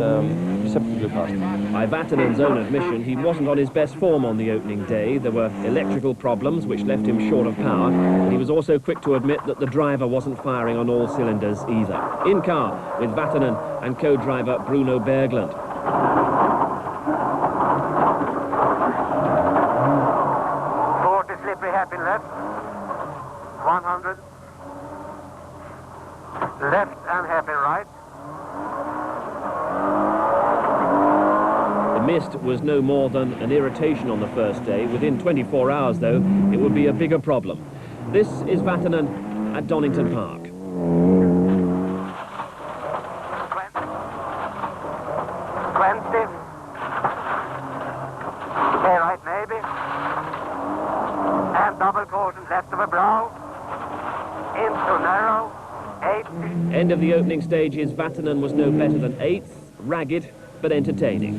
deceptively fast. By Vatanen's own admission, he wasn't on his best form on the opening day. There were electrical problems which left him short of power, and he was also quick to admit that the driver wasn't firing on all cylinders either. In car with Vatanen and co-driver Bruno Berglund. Hairpin left, 100, left and hairpin right. The mist was no more than an irritation on the first day. Within 24 hours, though, it would be a bigger problem. This is Vatanen at Donington Park. 20. Okay, right, maybe. And double caution left of a brow, into narrow, 8. End of the opening stages, Vatanen was no better than 8th, ragged but entertaining.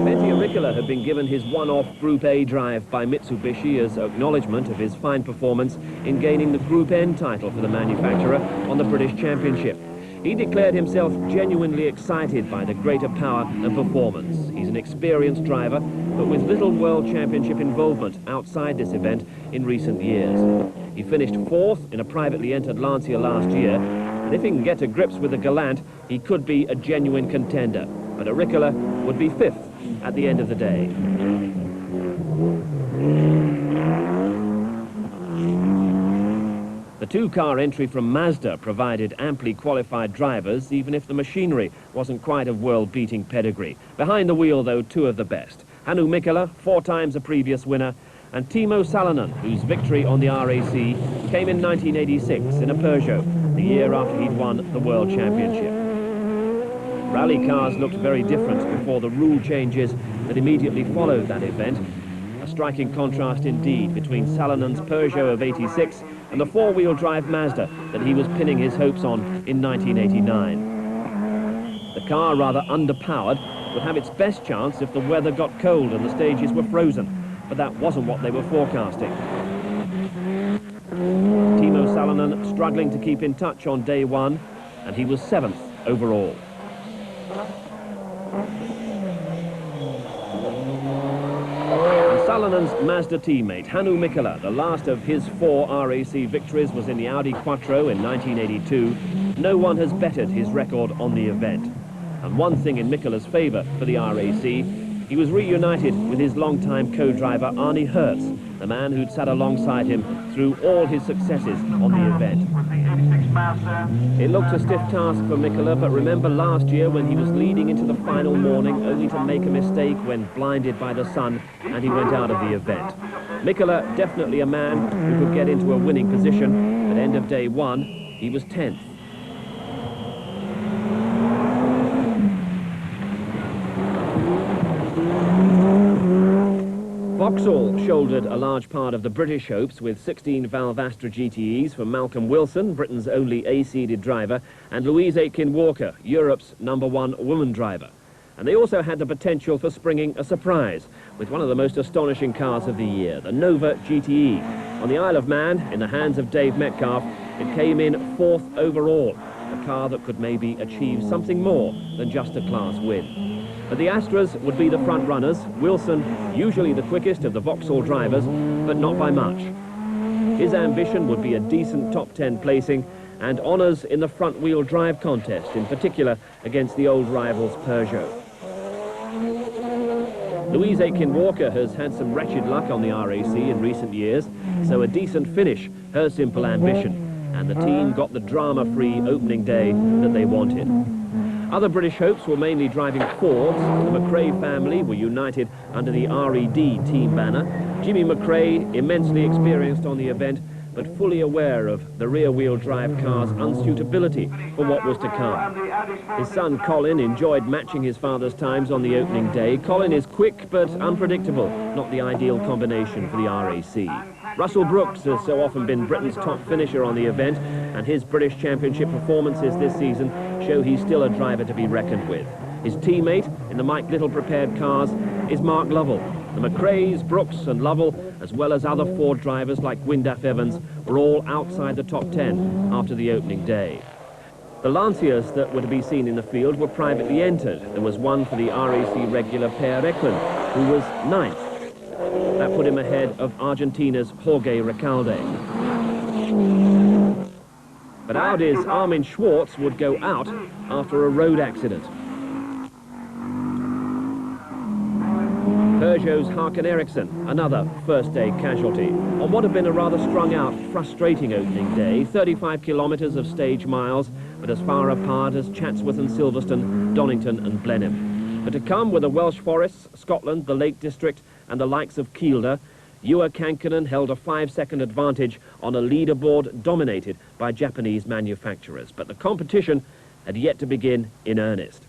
Pentti Ricola had been given his one-off Group A drive by Mitsubishi as acknowledgement of his fine performance in gaining the Group N title for the manufacturer on the British Championship. He declared himself genuinely excited by the greater power and performance. He's an experienced driver, but with little World Championship involvement outside this event in recent years. He finished 4th in a privately entered Lancia last year, and if he can get to grips with the Galant, he could be a genuine contender. But a Ricola would be 5th at the end of the day. The two-car entry from Mazda provided amply qualified drivers, even if the machinery wasn't quite of world-beating pedigree. Behind the wheel, though, two of the best. Hannu Mikkola, 4 times a previous winner, and Timo Salonen, whose victory on the RAC came in 1986 in a Peugeot, the year after he'd won the World Championship. Rally cars looked very different before the rule changes that immediately followed that event. A striking contrast indeed between Salonen's Peugeot of '86 and the four-wheel drive Mazda that he was pinning his hopes on in 1989. The car, rather underpowered, would have its best chance if the weather got cold and the stages were frozen, but that wasn't what they were forecasting. Timo Salonen struggling to keep in touch on day one, and he was 7th overall. Salonen's Mazda teammate, Hannu Mikkola, the last of his 4 RAC victories, was in the Audi Quattro in 1982. No one has bettered his record on the event. And one thing in Mikkola's favour for the RAC, he was reunited with his longtime co-driver Arne Hertz, the man who'd sat alongside him through all his successes on the event. It looked a stiff task for Mikkola, but remember last year when he was leading into the final morning only to make a mistake when blinded by the sun and he went out of the event. Mikkola, definitely a man who could get into a winning position. At end of day one, he was 10th. Vauxhall shouldered a large part of the British hopes with 16-valve Astra GTEs for Malcolm Wilson, Britain's only A-seeded driver, and Louise Aitken-Walker, Europe's #1 woman driver. And they also had the potential for springing a surprise with one of the most astonishing cars of the year, the Nova GTE. On the Isle of Man, in the hands of Dave Metcalfe, it came in 4th overall, a car that could maybe achieve something more than just a class win. But the Astras would be the front runners. Wilson, usually the quickest of the Vauxhall drivers, but not by much. His ambition would be a decent top 10 placing and honours in the front-wheel drive contest, in particular against the old rivals Peugeot. Louise Aitken-Walker has had some wretched luck on the RAC in recent years, so a decent finish, her simple ambition, and the team got the drama-free opening day that they wanted. Other British hopes were mainly driving Fords. The McRae family were united under the RED team banner. Jimmy McRae, immensely experienced on the event, but fully aware of the rear-wheel drive car's unsuitability for what was to come. His son Colin enjoyed matching his father's times on the opening day. Colin is quick but unpredictable, not the ideal combination for the RAC. Russell Brooks has so often been Britain's top finisher on the event, and his British Championship performances this season show he's still a driver to be reckoned with. His teammate in the Mike Little prepared cars is Mark Lovell. The McRaes, Brooks and Lovell, as well as other Ford drivers like Wyndham Evans, were all outside the top 10 after the opening day. The Lanciers that were to be seen in the field were privately entered. There was one for the RAC regular Per Eklund, who was 9th. That put him ahead of Argentina's Jorge Recalde. But Audi's Armin Schwartz would go out after a road accident. Peugeot's Hakan Eriksson, another first-day casualty, on what had been a rather strung-out, frustrating opening day. 35 kilometres of stage miles, but as far apart as Chatsworth and Silverstone, Donington and Blenheim. But to come were the Welsh forests, Scotland, the Lake District, and the likes of Kielder. Ewa Kankkunen held a 5-second advantage on a leaderboard dominated by Japanese manufacturers. But the competition had yet to begin in earnest.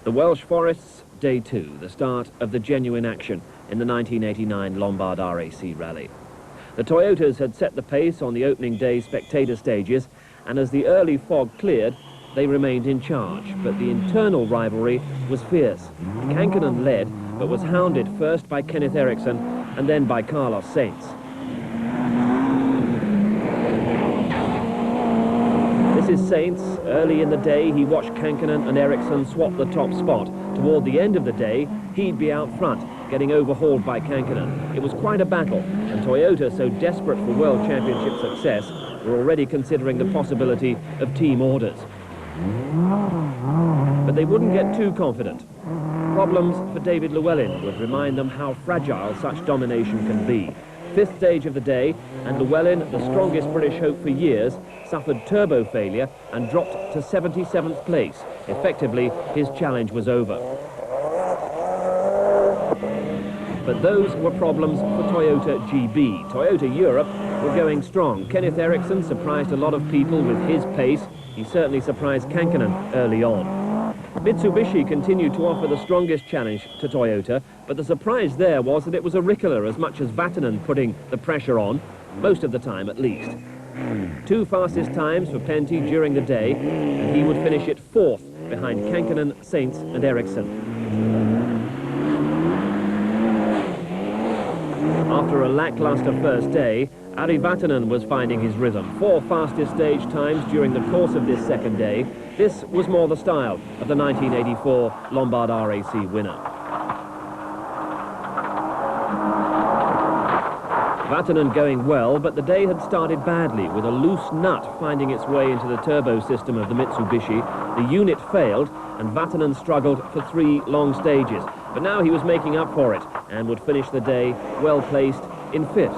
The Welsh forests, day 2, the start of the genuine action in the 1989 Lombard RAC Rally. The Toyotas had set the pace on the opening day spectator stages, and as the early fog cleared, they remained in charge, but the internal rivalry was fierce. Kankkunen led, but was hounded first by Kenneth Eriksson and then by Carlos Sainz. This is Sainz. Early in the day, he watched Kankkunen and Eriksson swap the top spot. Toward the end of the day, he'd be out front, getting overhauled by Kankkunen. It was quite a battle, and Toyota, so desperate for World Championship success, were already considering the possibility of team orders. But they wouldn't get too confident. Problems for David Llewellyn would remind them how fragile such domination can be. fifth stage of the day, and Llewellyn, the strongest British hope for years, suffered turbo failure and dropped to 77th place. Effectively, his challenge was over. But those were problems for Toyota GB. Toyota Europe were going strong. Kenneth Eriksson surprised a lot of people with his pace. He certainly surprised Kankkunen early on. Mitsubishi continued to offer the strongest challenge to Toyota, but the surprise there was that it was Auricola as much as Vatanen putting the pressure on, most of the time at least. Two fastest times for Penty during the day, and he would finish it fourth behind Kankkunen, Saints and Eriksson. After a lackluster first day, Ari Vatanen was finding his rhythm. Four fastest stage times during the course of this second day. This was more the style of the 1984 Lombard RAC winner. Vatanen going well, but the day had started badly, with a loose nut finding its way into the turbo system of the Mitsubishi. The unit failed, and Vatanen struggled for 3 long stages. But now he was making up for it, and would finish the day well placed in 5th.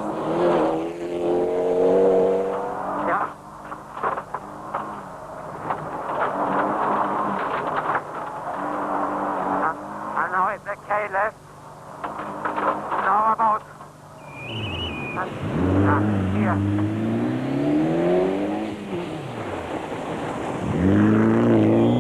And now it's the K left. Now about here.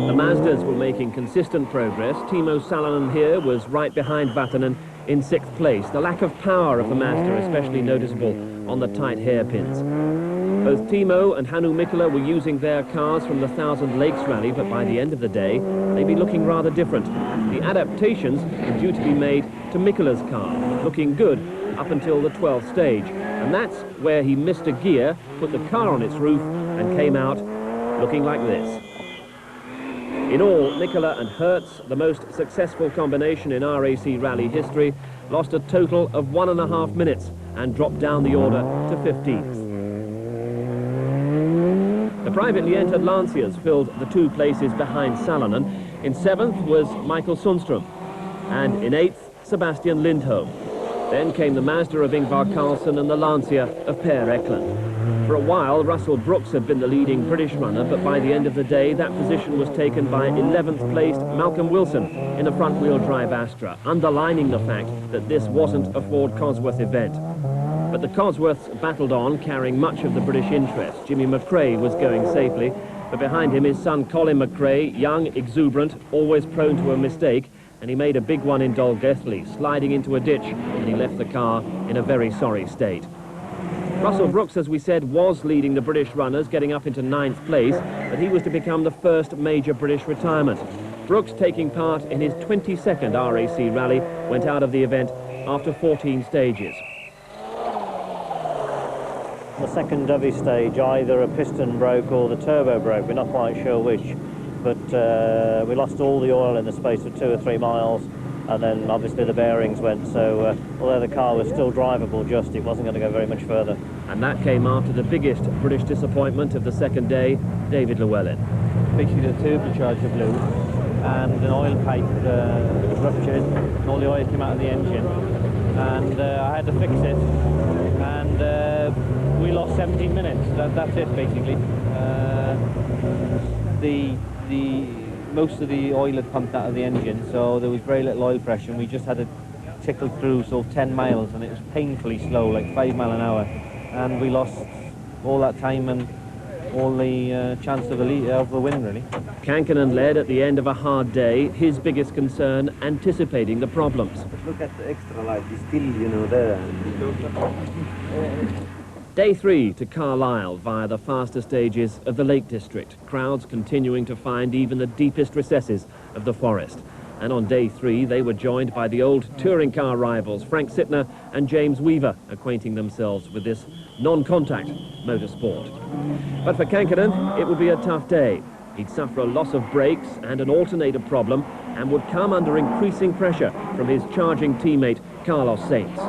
The Mazdas were making consistent progress. Timo Salonen here was right behind Vatanen in 6th place. The lack of power of the Mazda especially noticeable on the tight hairpins. Both Timo and Hannu Mikkola were using their cars from the Thousand Lakes Rally, but by the end of the day, they'd be looking rather different. The adaptations were due to be made to Mikkola's car, looking good up until the 12th stage. And that's where he missed a gear, put the car on its roof, and came out looking like this. In all, Mikkola and Hertz, the most successful combination in RAC rally history, lost a total of 1.5 minutes and dropped down the order to 15th. The privately entered Lanciers filled the 2 places behind Salonen. In 7th was Michael Sundström, and in 8th, Sebastian Lindholm. Then came the Mazda of Ingvar Carlsson and the Lancia of Per Eklund. For a while, Russell Brooks had been the leading British runner, but by the end of the day, that position was taken by 11th placed Malcolm Wilson in a front-wheel drive Astra, underlining the fact that this wasn't a Ford Cosworth event. But the Cosworths battled on, carrying much of the British interest. Jimmy McRae was going safely, but behind him his son Colin McRae, young, exuberant, always prone to a mistake, and he made a big one in Dolgethley, sliding into a ditch, and he left the car in a very sorry state. Russell Brooks, as we said, was leading the British runners, getting up into 9th place, but he was to become the first major British retirement. Brooks, taking part in his 22nd RAC rally, went out of the event after 14 stages. The second Dovey stage, either a piston broke or the turbo broke, we're not quite sure which, but we lost all the oil in the space of 2 or 3 miles, and then obviously the bearings went, so although the car was still drivable, just it wasn't going to go very much further. And that came after the biggest British disappointment of the second day, David Llewellyn. Basically the turbocharger blew and an oil pipe ruptured and all the oil came out of the engine, and I had to fix it, and we lost 17 minutes. That's it basically. Most of the oil had pumped out of the engine, so there was very little oil pressure, and we just had to tickle through sort of 10 miles, and it was painfully slow, like 5 miles an hour, and we lost all that time and all the chance of the win, really. Kankkunen led at the end of a hard day, his biggest concern anticipating the problems. But look at the extra light, it's still, you know, there. Day 3 to Carlisle via the faster stages of the Lake District. Crowds continuing to find even the deepest recesses of the forest. And on day 3, they were joined by the old touring car rivals, Frank Sittner and James Weaver, acquainting themselves with this non-contact motorsport. But for Kankkunen, it would be a tough day. He'd suffer a loss of brakes and an alternator problem, and would come under increasing pressure from his charging teammate, Carlos Sainz.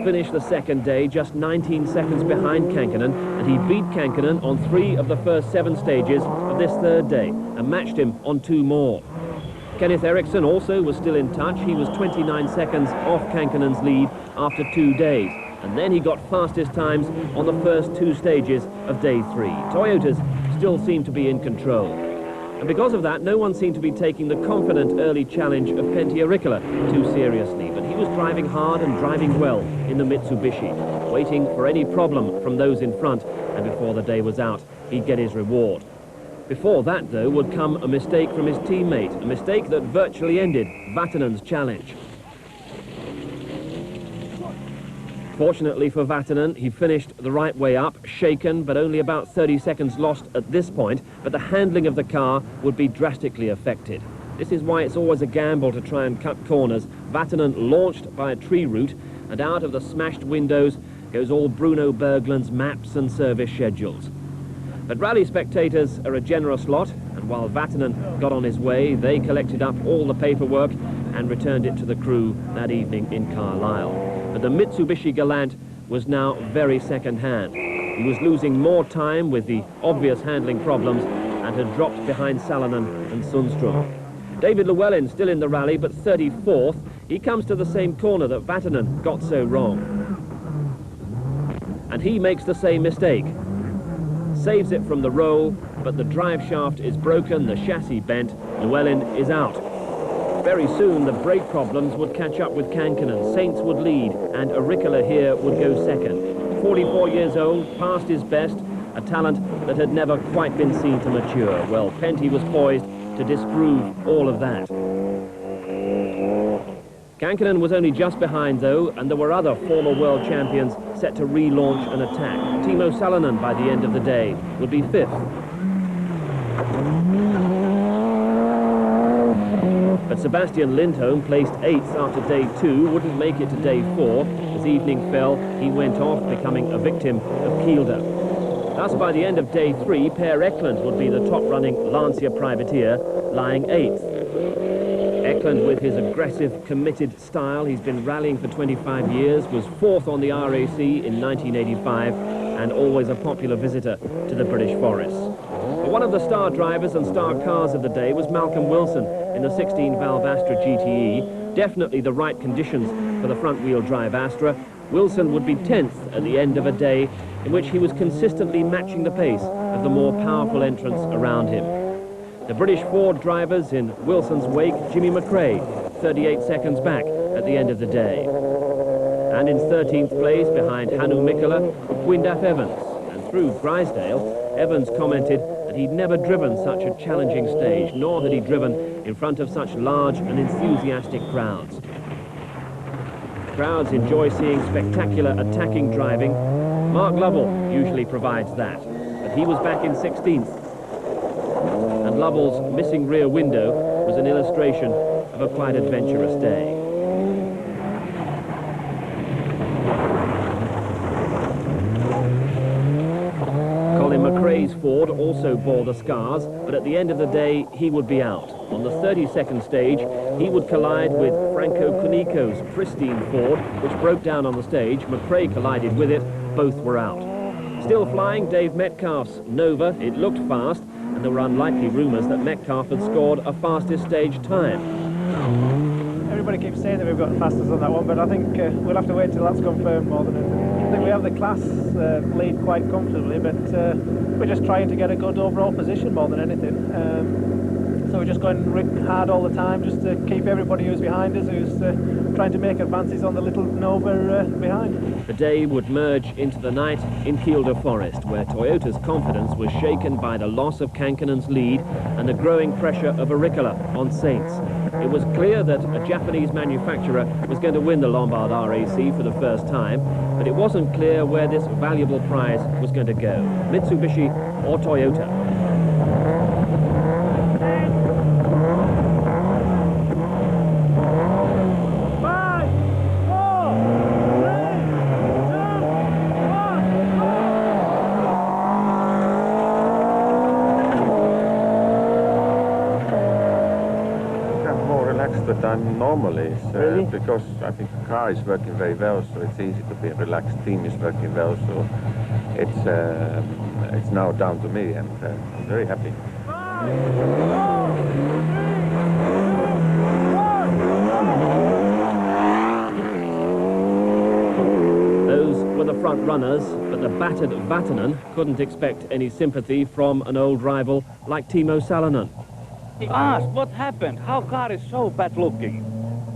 finished the second day just 19 seconds behind Kankkunen, and he beat Kankkunen on 3 of the first 7 stages of this third day and matched him on 2 more. Kenneth Eriksson also was still in touch. He was 29 seconds off Kankkunen's lead after 2 days, and then he got fastest times on the first 2 stages of day 3. Toyotas still seemed to be in control. And because of that, no one seemed to be taking the confident early challenge of Pentti Ricola too seriously. But he was driving hard and driving well in the Mitsubishi, waiting for any problem from those in front, and before the day was out, he'd get his reward. Before that, though, would come a mistake from his teammate, a mistake that virtually ended Vatanen's challenge. Fortunately for Vatanen, he finished the right way up, shaken, but only about 30 seconds lost at this point, but the handling of the car would be drastically affected. This is why it's always a gamble to try and cut corners. Vatanen launched by a tree root, and out of the smashed windows goes all Bruno Berglund's maps and service schedules. But rally spectators are a generous lot, and while Vatanen got on his way, they collected up all the paperwork and returned it to the crew that evening in Carlisle. But the Mitsubishi Galant was now very second-hand. He was losing more time with the obvious handling problems and had dropped behind Salonen and Sundstrom. David Llewellyn still in the rally, but 34th. He comes to the same corner that Vatanen got so wrong. And he makes the same mistake. Saves it from the roll, but the drive shaft is broken, the chassis bent. Llewellyn is out. Very soon the brake problems would catch up with Kankkunen, Saints would lead, and Ricola here would go second. 44 years old, past his best, a talent that had never quite been seen to mature. Well, Pentti was poised to disprove all of that. Kankkunen was only just behind, though, and there were other former world champions set to relaunch an attack. Timo Salonen, by the end of the day, would be 5th. But Sebastian Lindholm, placed 8th after day 2, wouldn't make it to day 4. As evening fell, he went off, becoming a victim of Kielder. Thus, by the end of day 3, Per Eklund would be the top-running Lancia privateer, lying 8th. Eklund, with his aggressive, committed style, he's been rallying for 25 years, was 4th on the RAC in 1985, and always a popular visitor to the British forests. But one of the star drivers and star cars of the day was Malcolm Wilson in the 16-valve Astra GTE. Definitely the right conditions for the front-wheel drive Astra. Wilson would be 10th at the end of a day in which he was consistently matching the pace of the more powerful entrants around him. The British Ford drivers in Wilson's wake, Jimmy McRae, 38 seconds back at the end of the day. And in 13th place, behind Hannu Mikkola, Gwyndaf Evans. And through Grisdale, Evans commented that he'd never driven such a challenging stage, nor had he driven in front of such large and enthusiastic crowds. Crowds enjoy seeing spectacular attacking driving. Mark Lovell usually provides that, but he was back in 16th. And Lovell's missing rear window was an illustration of a quite adventurous day. Colin McRae's Ford also bore the scars, but at the end of the day, he would be out. On the 32nd stage, he would collide with Franco Cunico's pristine Ford, which broke down on the stage. McRae collided with it, both were out. Still flying, Dave Metcalf's Nova. It looked fast, and there were unlikely rumours that Metcalf had scored a fastest stage time. Everybody keeps saying that we've got the fastest on that one, but I think we'll have to wait till that's confirmed more than anything. I think we have the class lead quite comfortably, but we're just trying to get a good overall position more than anything. So we're just going hard all the time, just to keep everybody who's behind us, who's trying to make advances on the little Nova behind. The day would merge into the night in Kielder Forest, where Toyota's confidence was shaken by the loss of Kankkunen's lead and the growing pressure of Ricola on Saints. It was clear that a Japanese manufacturer was going to win the Lombard RAC for the first time, but it wasn't clear where this valuable prize was going to go, Mitsubishi or Toyota. the time normally. Really? Because I think the car is working very well, so it's easy to be relaxed. Team is working well, so it's now down to me, and I'm very happy. Those were the front runners, but the battered Vatanen couldn't expect any sympathy from an old rival like Timo Salonen. He asked what happened, how car is so bad looking.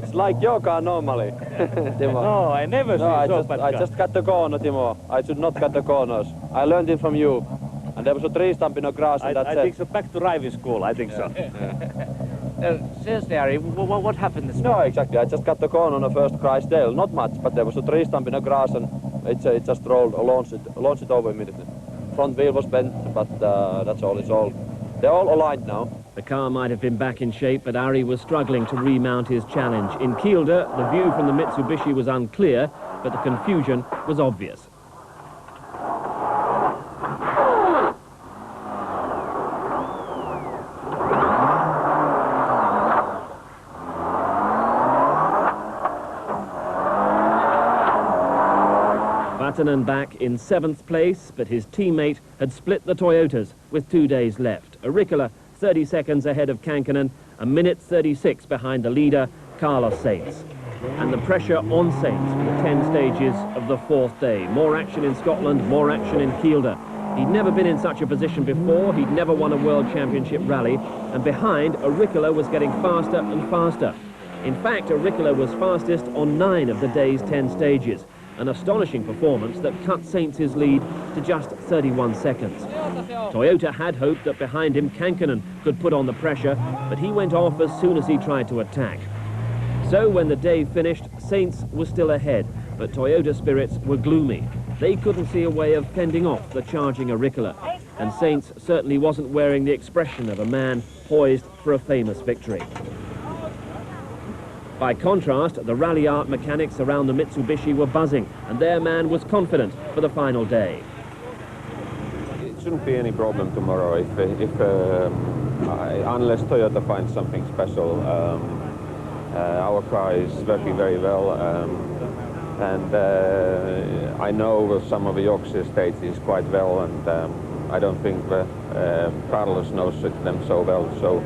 It's like your car normally, Timo. No, I never see so bad car. I just cut the corner, Timo. I should not cut the corners. I learned it from you. And there was a tree stump in the grass, and I think so. Back to driving school, I think so. Seriously, Harry, what happened this morning? No, exactly. I just cut the corner on the first Cartel. Not much, but there was a tree stump in the grass, and it just launched it over immediately. Front wheel was bent, but that's all. They're all aligned now. The car might have been back in shape, but Ari was struggling to remount his challenge. In Kielder, the view from the Mitsubishi was unclear, but the confusion was obvious. Vatanen back in 7th place, but his teammate had split the Toyotas with 2 days left. Auricola 30 seconds ahead of Kankkunen, a minute 36 behind the leader, Carlo Sainz. And the pressure on Sainz for the 10 stages of the 4th day. More action in Scotland, more action in Kielder. He'd never been in such a position before, he'd never won a World Championship rally, and behind, Auricola was getting faster and faster. In fact, Auricola was fastest on 9 of the day's 10 stages. An astonishing performance that cut Sainz's lead to just 31 seconds. Toyota had hoped that behind him Kankkunen could put on the pressure, but he went off as soon as he tried to attack. So when the day finished, Sainz was still ahead, but Toyota spirits were gloomy. They couldn't see a way of fending off the charging Auricola, and Sainz certainly wasn't wearing the expression of a man poised for a famous victory. By contrast, the rally art mechanics around the Mitsubishi were buzzing, and their man was confident for the final day. It shouldn't be any problem tomorrow unless Toyota finds something special. Our car is working very well, and I know some of the Yorkshire stages quite well, and I don't think Carlos knows them so well, so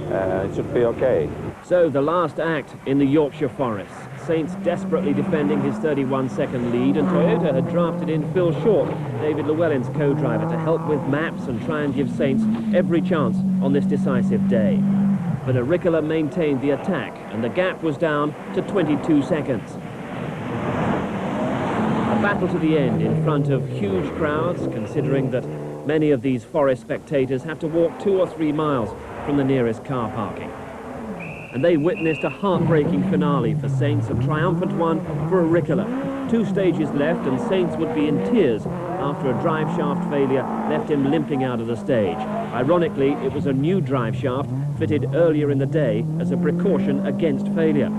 it should be okay. So the last act in the Yorkshire forests. Sainz desperately defending his 31-second lead, and Toyota had drafted in Phil Short, David Llewellyn's co-driver, to help with maps and try and give Sainz every chance on this decisive day. But Auricola maintained the attack, and the gap was down to 22 seconds. A battle to the end in front of huge crowds, considering that many of these forest spectators have to walk 2 or 3 miles from the nearest car parking. And they witnessed a heartbreaking finale for Sainz, a triumphant one for Auricola. 2 stages left, and Sainz would be in tears after a drive shaft failure left him limping out of the stage. Ironically, it was a new drive shaft fitted earlier in the day as a precaution against failure.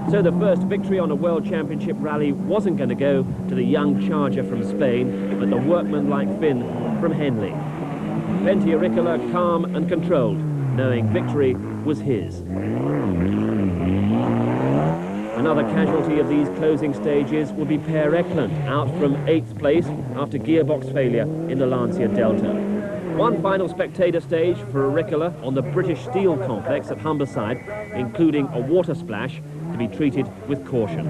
So the first victory on a World Championship rally wasn't going to go to the young charger from Spain, but the workmanlike Finn from Henley. Pentti Auricola calm and controlled, knowing victory was his. Another casualty of these closing stages will be Per Eklund, out from 8th place after gearbox failure in the Lancia Delta. One final spectator stage for Auricola on the British Steel Complex at Humberside, including a water splash to be treated with caution.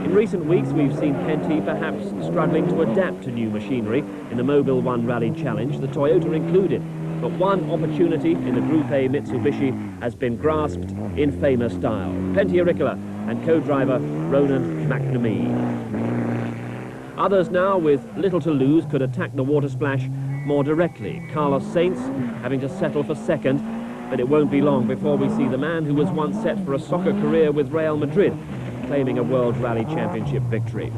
In recent weeks, we've seen Pentti perhaps struggling to adapt to new machinery in the Mobile One Rally Challenge, the Toyota included. But one opportunity in the Group A Mitsubishi has been grasped in famous style. Pentti Auricola and co-driver Ronan McNamee. Others now, with little to lose, could attack the water splash more directly. Carlos Sainz having to settle for 2nd, but it won't be long before we see the man who was once set for a soccer career with Real Madrid claiming a World Rally Championship victory.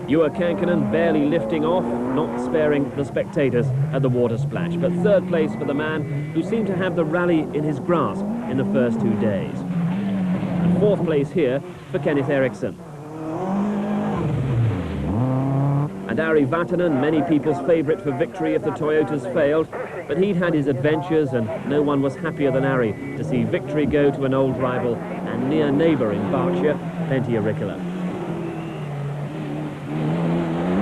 Juha Kankkunen barely lifting off, not sparing the spectators at the water splash, but 3rd place for the man who seemed to have the rally in his grasp in the first 2 days. And 4th place here for Kenneth Eriksson. And Ari Vatanen, many people's favourite for victory if the Toyotas failed, but he'd had his adventures and no one was happier than Ari to see victory go to an old rival and near neighbour in Berkshire, Pentti Aurikkala.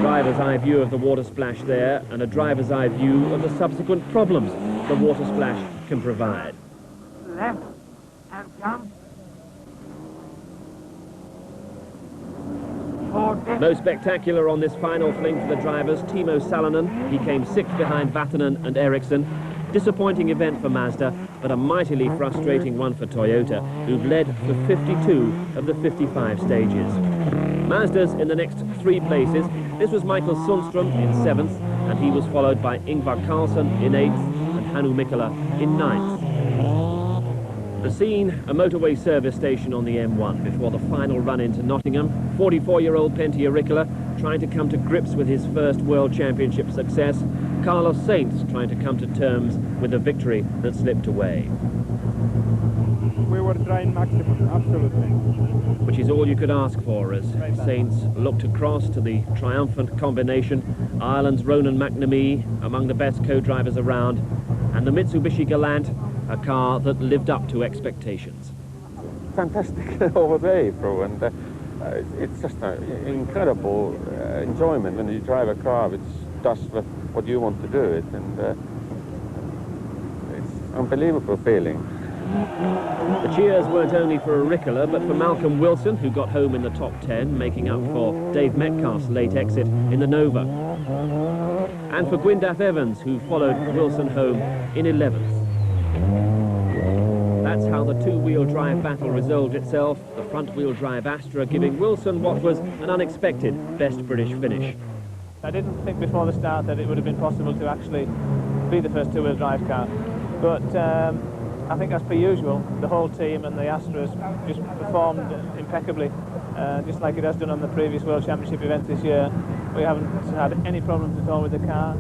Driver's eye view of the water splash there, and a driver's eye view of the subsequent problems the water splash can provide. Left and jump. Most spectacular on this final fling for the drivers, Timo Salonen. He came sixth behind Vatanen and Eriksson. Disappointing event for Mazda, but a mightily frustrating one for Toyota, who've led for 52 of the 55 stages. Mazda's in the next 3 places. This was Michael Sundström in 7th, and he was followed by Ingvar Carlsson in 8th and Hannu Mikkola in 9th. The scene, a motorway service station on the M1 before the final run into Nottingham. 44-year-old Pentti Aurikkala trying to come to grips with his first World Championship success. Carlos Sainz trying to come to terms with a victory that slipped away. We were trying maximum, absolutely. Which is all you could ask for as Sainz looked across to the triumphant combination. Ireland's Ronan McNamee among the best co-drivers around, and the Mitsubishi Galant, a car that lived up to expectations. Fantastic over day, bro, and it's just an incredible enjoyment when you drive a car which does what you want to do it, and it's an unbelievable feeling. The cheers weren't only for Aurikkala, but for Malcolm Wilson, who got home in the top 10, making up for Dave Metcalf's late exit in the Nova. And for Gwyndaf Evans, who followed Wilson home in 11th. That's how the two-wheel drive battle resolved itself, the front-wheel drive Astra giving Wilson what was an unexpected best British finish. I didn't think before the start that it would have been possible to actually be the first two-wheel drive car, but I think as per usual, the whole team and the Astras just performed impeccably, just like it has done on the previous World Championship event this year. We haven't had any problems at all with the car.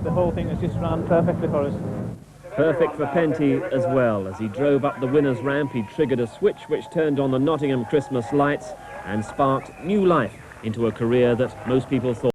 The whole thing has just run perfectly for us. Perfect for Pentti as well. As he drove up the winner's ramp, he triggered a switch which turned on the Nottingham Christmas lights and sparked new life into a career that most people thought